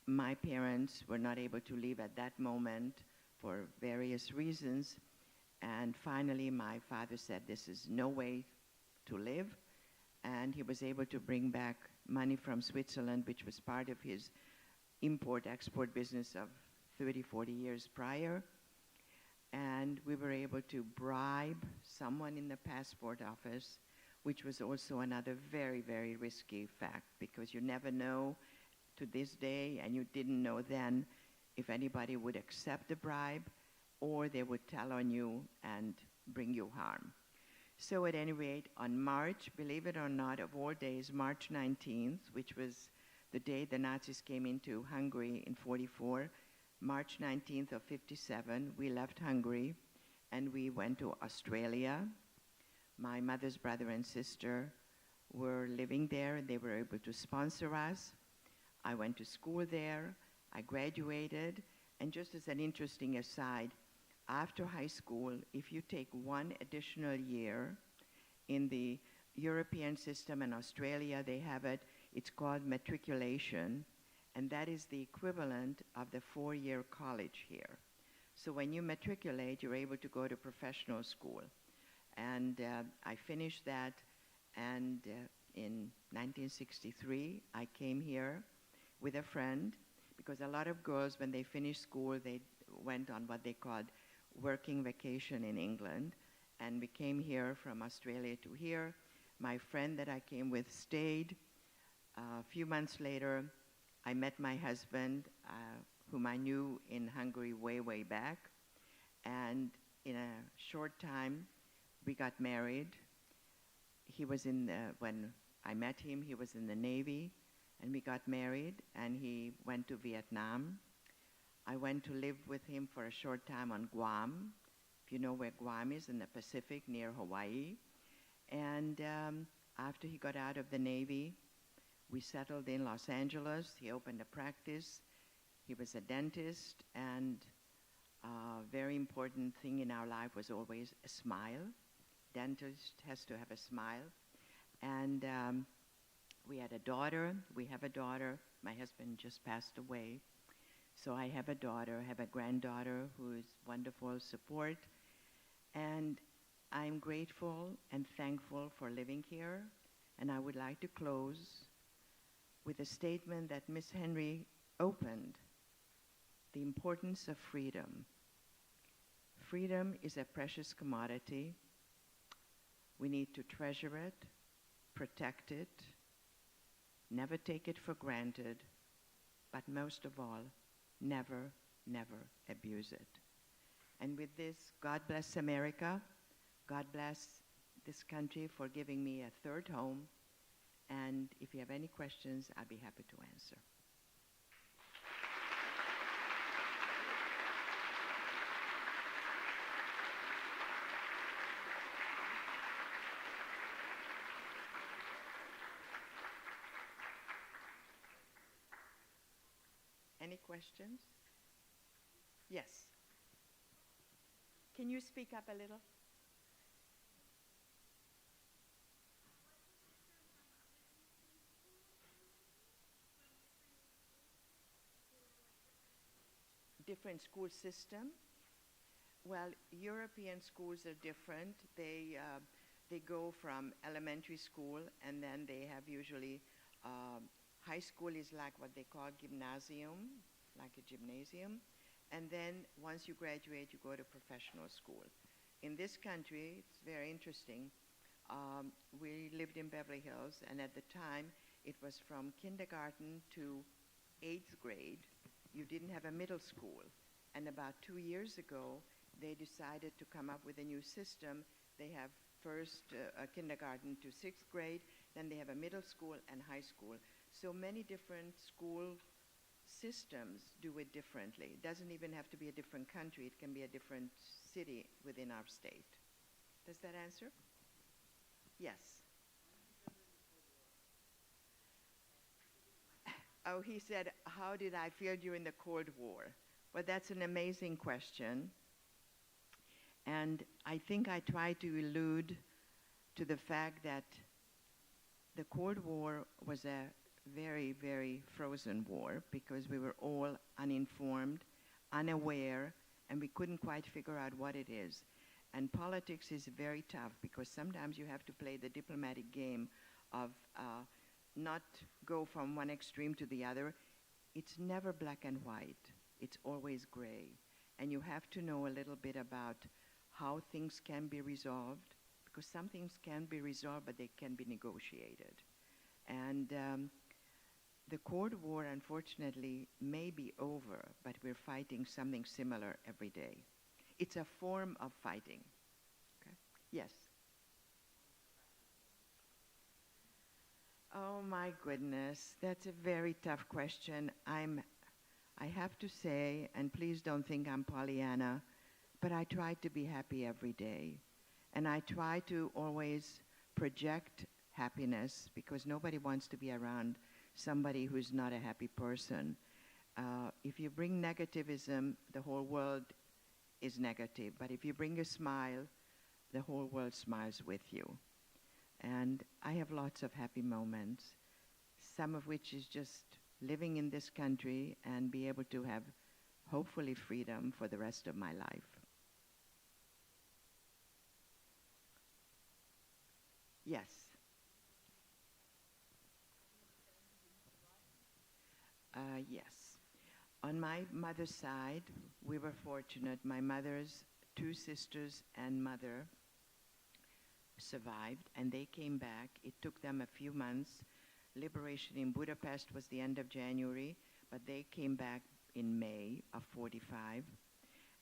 My parents were not able to leave at that moment for various reasons. And finally, my father said, this is no way to live. And he was able to bring back money from Switzerland, which was part of his import-export business of 30, 40 years prior. And we were able to bribe someone in the passport office, which was also another very, very risky fact, because you never know to this day, and you didn't know then, if anybody would accept the bribe or they would tell on you and bring you harm. So at any rate, on March, believe it or not, of all days, March 19th, which was the day the Nazis came into Hungary in 44, March 19th of 57, we left Hungary and we went to Australia. My mother's brother and sister were living there and they were able to sponsor us. I went to school there, I graduated, and just as an interesting aside, after high school, if you take one additional year in the European system, in Australia they have it, it's called matriculation, and that is the equivalent of the 4-year college here. So when you matriculate, you're able to go to professional school. And I finished that, and in 1963, I came here with a friend, because a lot of girls, when they finished school, they went on what they called working vacation in England, and we came here from Australia to here. My friend that I came with stayed. A few months later, I met my husband, whom I knew in Hungary way, way back, and in a short time, we got married. He was when I met him, he was in the Navy, and we got married, and he went to Vietnam. I went to live with him for a short time on Guam, if you know where Guam is, in the Pacific near Hawaii. And after he got out of the Navy, we settled in Los Angeles. He opened a practice. He was a dentist, and a very important thing in our life was always a smile. Dentist has to have a smile. And we had a daughter. We have a daughter. My husband just passed away. So I have a daughter, I have a granddaughter who is wonderful support. And I'm grateful and thankful for living here. And I would like to close with a statement that Miss Henry opened, the importance of freedom. Freedom is a precious commodity. We need to treasure it, protect it, never take it for granted, but most of all, never, never abuse it. And with this, God bless America. God bless this country for giving me a third home. And if you have any questions, I'll be happy to answer. Any questions? Yes. Can you speak up a little? Different school system? Well, European schools are different. They go from elementary school, and then they have usually high school is like what they call gymnasium, like a gymnasium. And then once you graduate, you go to professional school. In this country, it's very interesting. We lived in Beverly Hills, and at the time, it was from kindergarten to 8th grade. You didn't have a middle school. And about 2 years ago, they decided to come up with a new system. They have first kindergarten to 6th grade, then they have a middle school and high school. So many different school systems do it differently. It doesn't even have to be a different country. It can be a different city within our state. Does that answer? Yes. Oh, he said, how did I feel during the Cold War? Well, that's an amazing question. And I think I try to allude to the fact that the Cold War was a very, very frozen war because we were all uninformed, unaware, and we couldn't quite figure out what it is. And politics is very tough because sometimes you have to play the diplomatic game of not go from one extreme to the other. It's never black and white. It's always gray. And you have to know a little bit about how things can be resolved, because some things can be resolved, but they can be negotiated. And the Cold War, unfortunately, may be over, but we're fighting something similar every day. It's a form of fighting. Okay? Yes. Oh my goodness, that's a very tough question. I have to say, and please don't think I'm Pollyanna, but I try to be happy every day. And I try to always project happiness because nobody wants to be around somebody who's not a happy person. If you bring negativism, the whole world is negative. But if you bring a smile, the whole world smiles with you. And I have lots of happy moments, some of which is just living in this country and be able to have, hopefully, freedom for the rest of my life. Yes. Yes. On my mother's side, we were fortunate. My mother's two sisters and mother survived, and they came back. It took them a few months. Liberation in Budapest was the end of January, but they came back in May of 45.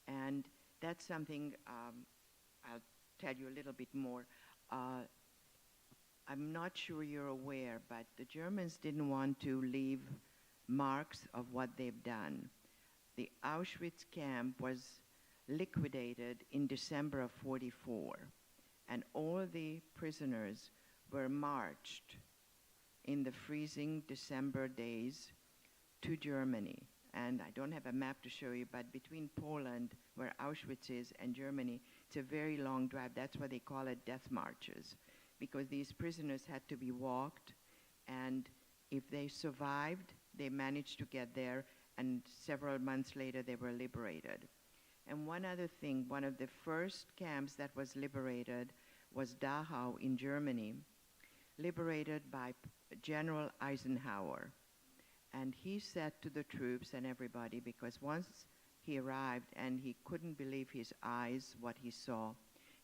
And that's something I'll tell you a little bit more. I'm not sure you're aware, but the Germans didn't want to leave marks of what they've done. The Auschwitz camp was liquidated in December of 44, and all the prisoners were marched in the freezing December days to Germany. And I don't have a map to show you, but between Poland, where Auschwitz is, and Germany, it's a very long drive. That's why they call it death marches, because these prisoners had to be walked, and if they survived, they managed to get there, and several months later they were liberated. And one other thing, one of the first camps that was liberated was Dachau in Germany, liberated by General Eisenhower. And he said to the troops and everybody, because once he arrived and he couldn't believe his eyes, what he saw,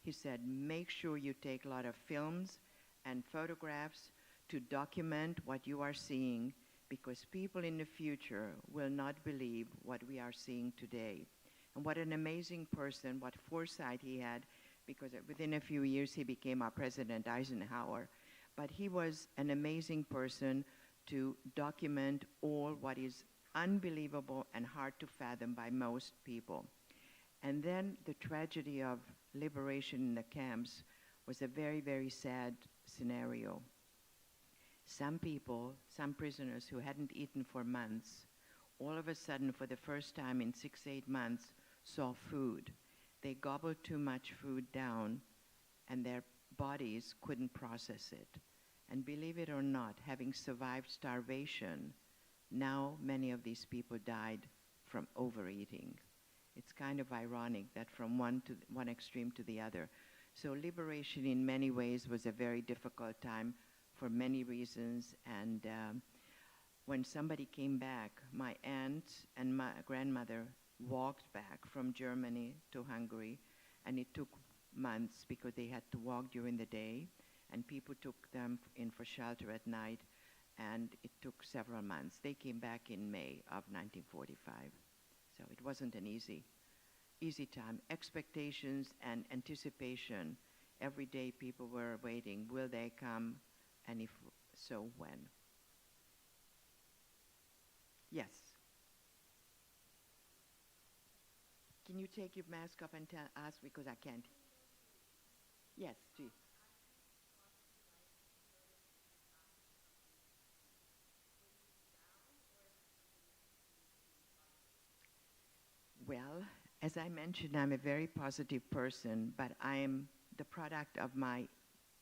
he said, make sure you take a lot of films and photographs to document what you are seeing, because people in the future will not believe what we are seeing today. And what an amazing person, what foresight he had, because within a few years he became our President Eisenhower. But he was an amazing person to document all what is unbelievable and hard to fathom by most people. And then the tragedy of liberation in the camps was a very, very sad scenario. Some people, some prisoners who hadn't eaten for months, all of a sudden, for the first time in 6-8 months, saw food. They gobbled too much food down, and their bodies couldn't process it. And believe it or not, having survived starvation, now many of these people died from overeating. It's kind of ironic that from one extreme to the other. So liberation in many ways was a very difficult time for many reasons. And when somebody came back, my aunt and my grandmother walked back from Germany to Hungary, and it took months because they had to walk during the day, and people took them in for shelter at night, and it took several months. They came back in May of 1945. So it wasn't an easy time. Expectations and anticipation. Every day people were waiting, will they come? And if so, when? Yes. Can you take your mask off and ask, because I can't? Yes, gee. Well, As I mentioned, I'm a very positive person, but I am the product of my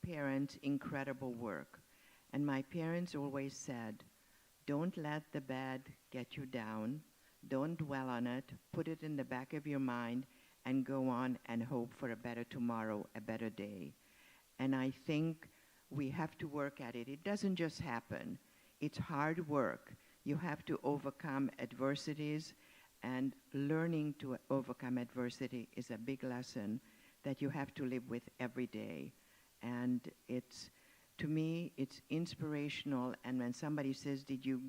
parents' incredible work. And my parents always said, don't let the bad get you down. Don't dwell on it. Put it in the back of your mind and go on and hope for a better tomorrow, a better day. And I think we have to work at it. It doesn't just happen. It's hard work. You have to overcome adversities, and learning to overcome adversity is a big lesson that you have to live with every day. And it's, to me, it's inspirational. And when somebody says, did you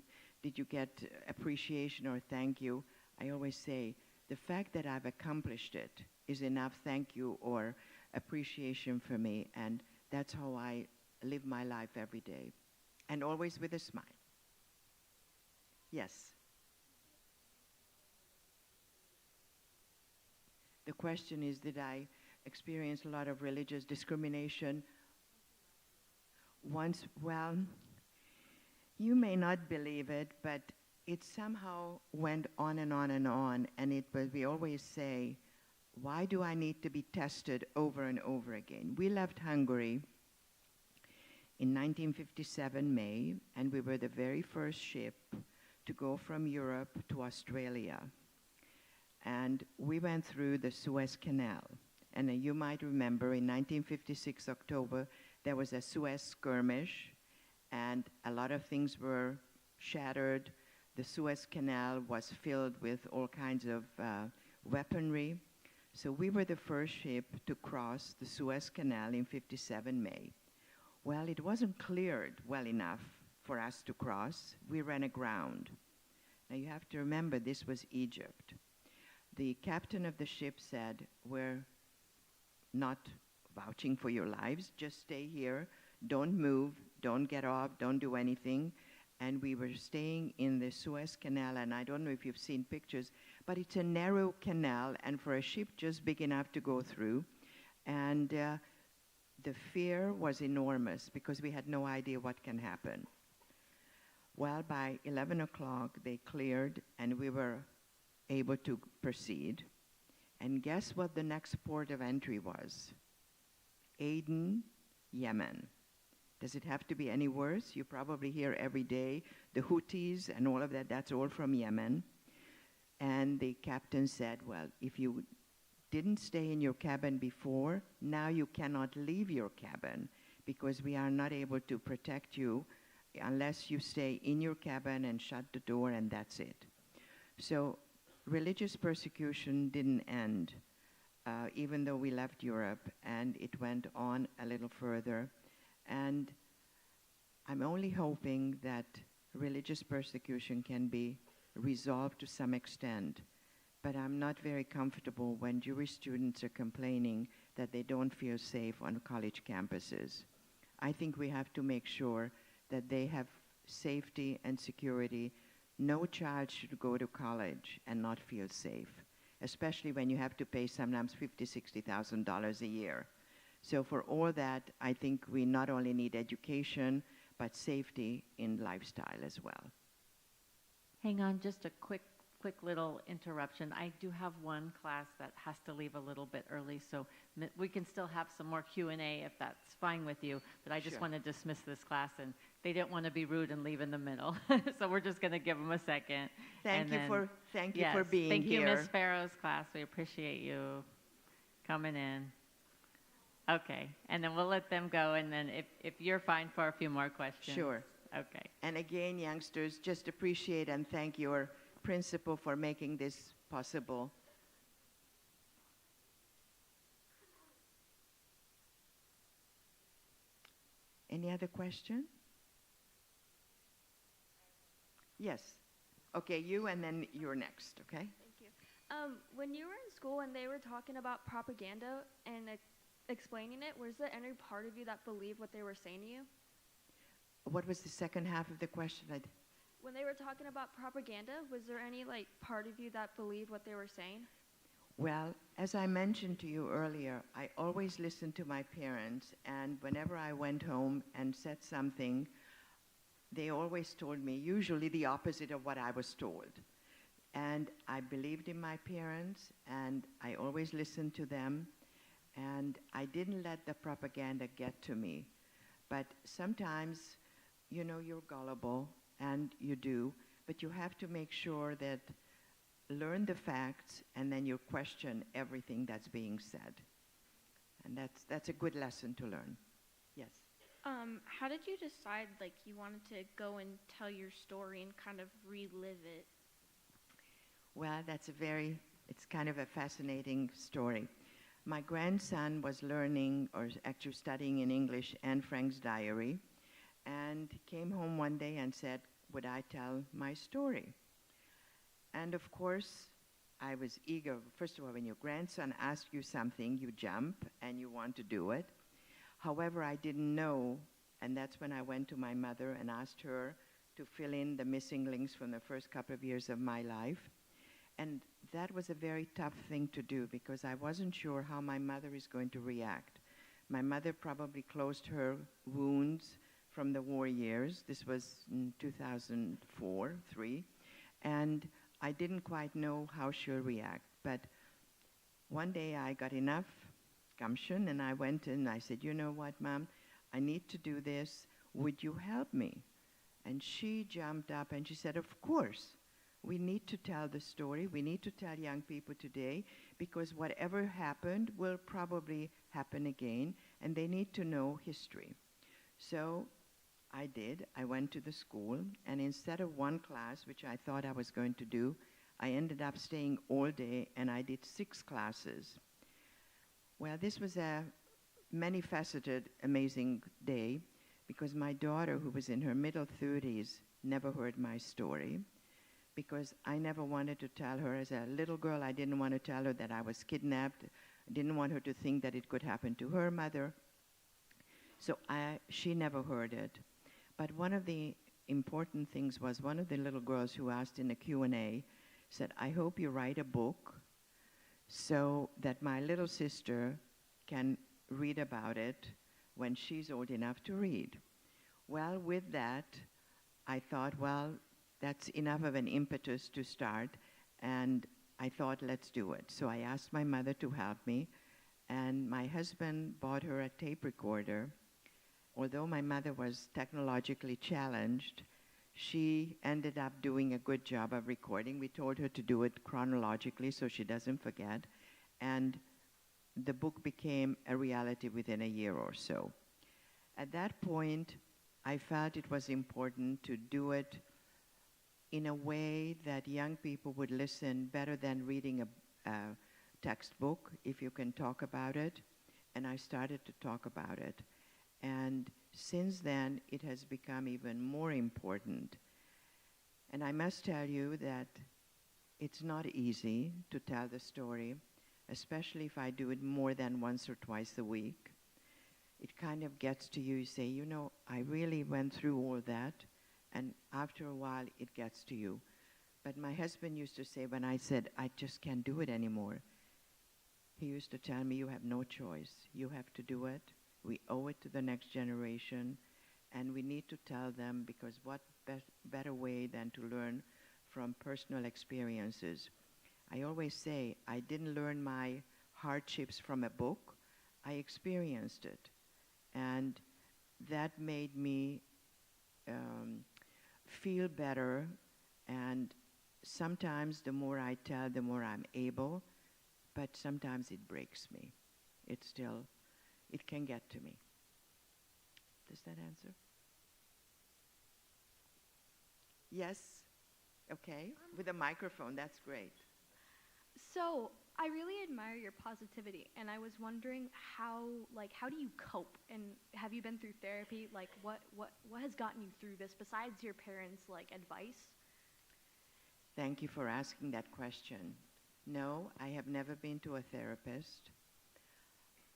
get appreciation or thank you, I always say, the fact that I've accomplished it is enough thank you or appreciation for me. And that's how I live my life every day. And always with a smile. Yes. The question is, did I experience a lot of religious discrimination? Once, well, you may not believe it, but it somehow went on and on and on. And it was, we always say, why do I need to be tested over and over again? We left Hungary in 1957 May, and we were the very first ship to go from Europe to Australia. And we went through the Suez Canal. And you might remember in 1956 October, there was a Suez skirmish, and a lot of things were shattered. The Suez Canal was filled with all kinds of weaponry. So we were the first ship to cross the Suez Canal in 57 May. Well, it wasn't cleared well enough for us to cross. We ran aground. Now you have to remember, this was Egypt. The captain of the ship said, we're not vouching for your lives, just stay here, don't move, don't get off, don't do anything. And we were staying in the Suez Canal, and I don't know if you've seen pictures, but it's a narrow canal, and for a ship just big enough to go through. And the fear was enormous because we had no idea what can happen. Well, by 11 o'clock, they cleared, and we were able to proceed. And guess what the next port of entry was? Aden, Yemen. Does it have to be any worse? You probably hear every day the Houthis and all of that, that's all from Yemen. And the captain said, well, if you didn't stay in your cabin before, now you cannot leave your cabin because we are not able to protect you unless you stay in your cabin and shut the door, and that's it. So religious persecution didn't end, even though we left Europe, and it went on a little further. And I'm only hoping that religious persecution can be resolved to some extent. But I'm not very comfortable when Jewish students are complaining that they don't feel safe on college campuses. I think we have to make sure that they have safety and security. No child should go to college and not feel safe, especially when you have to pay sometimes $50,000, $60,000 a year. So for all that, I think we not only need education, but safety in lifestyle as well. Hang on, just a quick little interruption. I do have one class that has to leave a little bit early, so we can still have some more Q&A if that's fine with you, but I just Sure. want to dismiss this class, and they didn't want to be rude and leave in the middle. So we're just going to give them a second. Thank you for being thank you, here. Ms. Farrow's class. We appreciate you coming in. Okay, and then we'll let them go, and then if you're fine for a few more questions. Sure. Okay. And again, youngsters, just appreciate and thank your principal for making this possible. Any other question? Yes. Okay, you, and then you're next, okay? Thank you. When you were in school and they were talking about propaganda and explaining it, was there any part of you that believed what they were saying to you? What was the second half of the question? When they were talking about propaganda, was there any part of you that believed what they were saying? Well, as I mentioned to you earlier, I always listened to my parents, and whenever I went home and said something, they always told me usually the opposite of what I was told. And I believed in my parents, and I always listened to them, and I didn't let the propaganda get to me. But sometimes, you know, you're gullible, and you do, but you have to make sure that learn the facts, and then you question everything that's being said. And that's a good lesson to learn. Yes. How did you decide, like, you wanted to go and tell your story and kind of relive it? Well, it's kind of a fascinating story. My grandson was learning, or actually studying in English, Anne Frank's diary, and came home one day and said, would I tell my story? And of course, I was eager. First of all, when your grandson asks you something, you jump and you want to do it. However, I didn't know, and that's when I went to my mother and asked her to fill in the missing links from the first couple of years of my life. And that was a very tough thing to do because I wasn't sure how my mother is going to react. My mother probably closed her wounds from the war years. This was in 2004, 3. And I didn't quite know how she'll react. But one day I got enough gumption and I went in and I said, you know what, Mom, I need to do this. Would you help me? And she jumped up and she said, of course. We need to tell the story. We need to tell young people today because whatever happened will probably happen again, and they need to know history. So I did. I went to the school, and instead of one class, which I thought I was going to do, I ended up staying all day, and I did 6 classes. Well, this was a many-faceted, amazing day because my daughter, who was in her middle 30s, never heard my story. Because I never wanted to tell her. As a little girl, I didn't want to tell her that I was kidnapped. I didn't want her to think that it could happen to her mother. So she never heard it. But one of the important things was one of the little girls who asked in the Q&A said, I hope you write a book so that my little sister can read about it when she's old enough to read. Well, with that, I thought, well, that's enough of an impetus to start, and I thought, let's do it. So I asked my mother to help me, and my husband bought her a tape recorder. Although my mother was technologically challenged, she ended up doing a good job of recording. We told her to do it chronologically so she doesn't forget, and the book became a reality within a year or so. At that point, I felt it was important to do it in a way that young people would listen better than reading a textbook, if you can talk about it. And I started to talk about it. And since then, it has become even more important. And I must tell you that it's not easy to tell the story, especially if I do it more than once or twice a week. It kind of gets to you, you say, you know, I really went through all that. And after a while, it gets to you. But my husband used to say, when I said, I just can't do it anymore, he used to tell me, you have no choice. You have to do it. We owe it to the next generation. And we need to tell them, because what better way than to learn from personal experiences. I always say, I didn't learn my hardships from a book. I experienced it. And that made me feel better, and sometimes the more I tell, the more I'm able, but sometimes it breaks me. It can get to me. Does that answer? Yes? Okay. With a microphone, that's great. So I really admire your positivity, and I was wondering how do you cope? And have you been through therapy? Like, what has gotten you through this besides your parents' advice? Thank you for asking that question. No, I have never been to a therapist.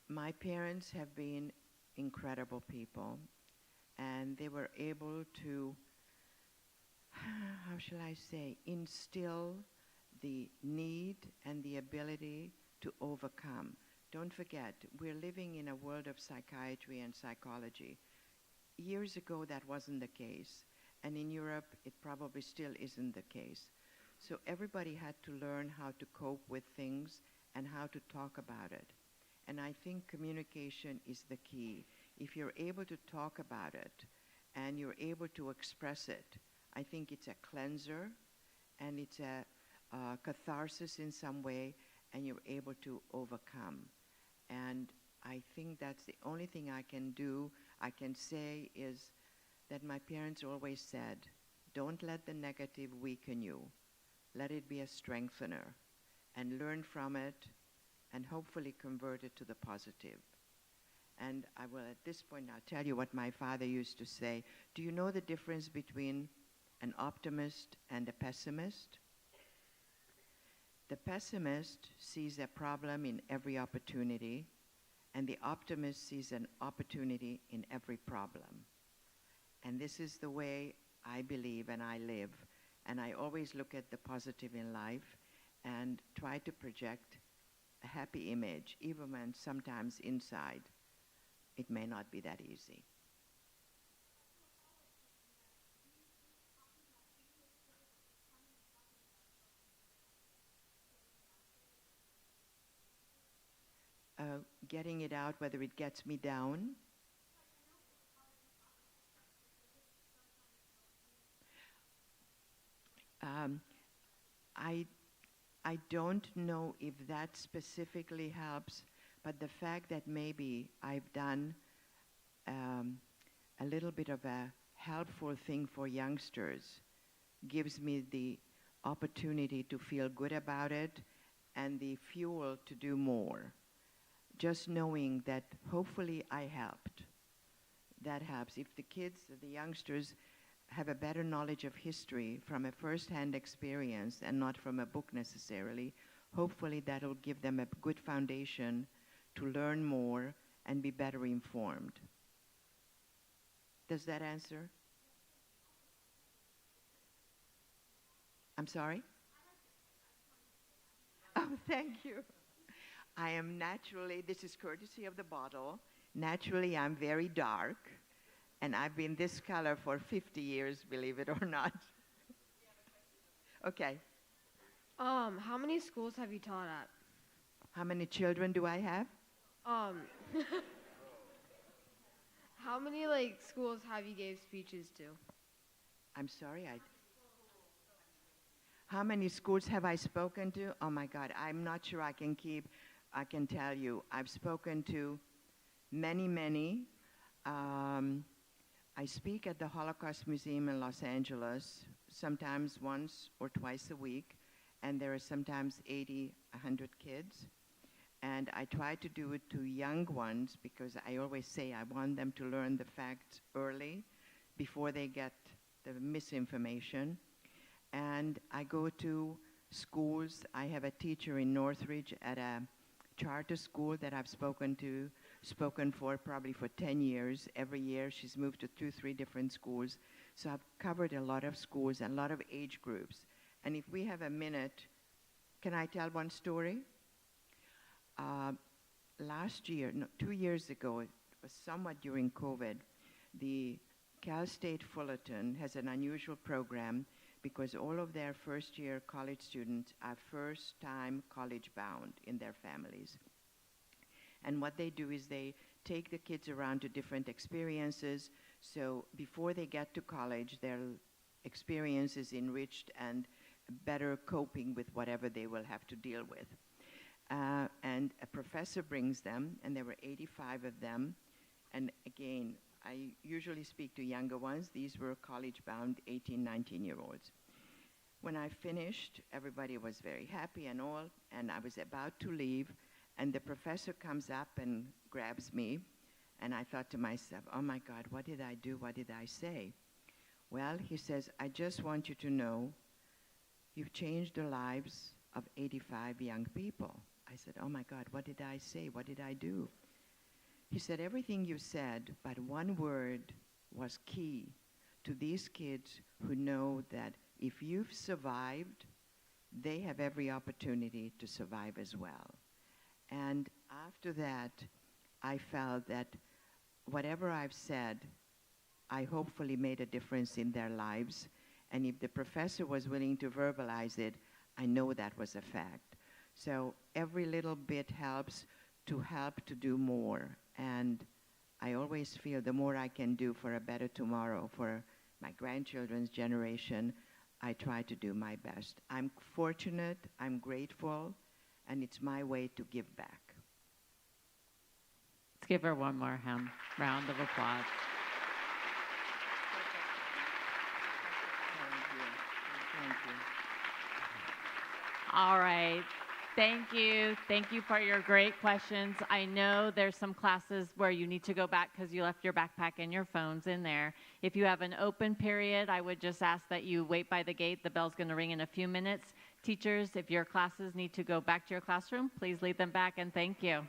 My parents have been incredible people, and they were able to, how shall I say, instill the need and the ability to overcome. Don't forget, we're living in a world of psychiatry and psychology. Years ago, that wasn't the case. And in Europe, it probably still isn't the case. So everybody had to learn how to cope with things and how to talk about it. And I think communication is the key. If you're able to talk about it and you're able to express it, I think it's a cleanser and it's a catharsis in some way, and you're able to overcome. And I think that's the only thing I can say is that my parents always said, don't let the negative weaken you. Let it be a strengthener, and learn from it, and hopefully convert it to the positive. And I will, at this point, now tell you what my father used to say. Do you know the difference between an optimist and a pessimist? The pessimist sees a problem in every opportunity, and the optimist sees an opportunity in every problem. And this is the way I believe and I live. And I always look at the positive in life and try to project a happy image, even when sometimes inside it may not be that easy. Getting it out, whether it gets me down. I don't know if that specifically helps, but the fact that maybe I've done a little bit of a helpful thing for youngsters gives me the opportunity to feel good about it and the fuel to do more. Just knowing that hopefully I helped. That helps. If the kids, the youngsters, have a better knowledge of history from a first-hand experience and not from a book necessarily, hopefully that'll give them a good foundation to learn more and be better informed. Does that answer? I'm sorry? Oh, thank you. I am naturally, this is courtesy of the bottle, naturally I'm very dark, and I've been this color for 50 years, believe it or not. Okay. How many schools have you taught at? How many children do I have? How many schools have you gave speeches to? I'm sorry, how many schools have I spoken to? Oh my God, I'm not sure I can tell you. I've spoken to many. I speak at the Holocaust Museum in Los Angeles, sometimes once or twice a week, and there are sometimes 80, 100 kids. And I try to do it to young ones because I always say I want them to learn the facts early before they get the misinformation. And I go to schools. I have a teacher in Northridge at a charter school that I've spoken for probably for 10 years. Every year she's moved to 2-3 different schools. So I've covered a lot of schools and a lot of age groups. And if we have a minute, can I tell one story? Last year, 2 years ago, it was somewhat during COVID, the Cal State Fullerton has an unusual program because all of their first-year college students are first-time college-bound in their families. And what they do is they take the kids around to different experiences, so before they get to college, their experience is enriched and better coping with whatever they will have to deal with. And a professor brings them, and there were 85 of them. And again, I usually speak to younger ones. These were college-bound 18, 19-year-olds. When I finished, everybody was very happy and all, and I was about to leave, and the professor comes up and grabs me, and I thought to myself, oh my God, what did I do? What did I say? Well, he says, I just want you to know you've changed the lives of 85 young people. I said, oh my God, what did I say? What did I do? He said, everything you said, but one word was key to these kids who know that if you've survived, they have every opportunity to survive as well. And after that, I felt that whatever I've said, I hopefully made a difference in their lives. And if the professor was willing to verbalize it, I know that was a fact. So every little bit helps to do more. And I always feel the more I can do for a better tomorrow, for my grandchildren's generation, I try to do my best. I'm fortunate, I'm grateful, and it's my way to give back. Let's give her one more round of applause. Thank you. All right. Thank you. Thank you for your great questions. I know there's some classes where you need to go back because you left your backpack and your phones in there. If you have an open period, I would just ask that you wait by the gate. The bell's going to ring in a few minutes. Teachers, if your classes need to go back to your classroom, please lead them back, and thank you.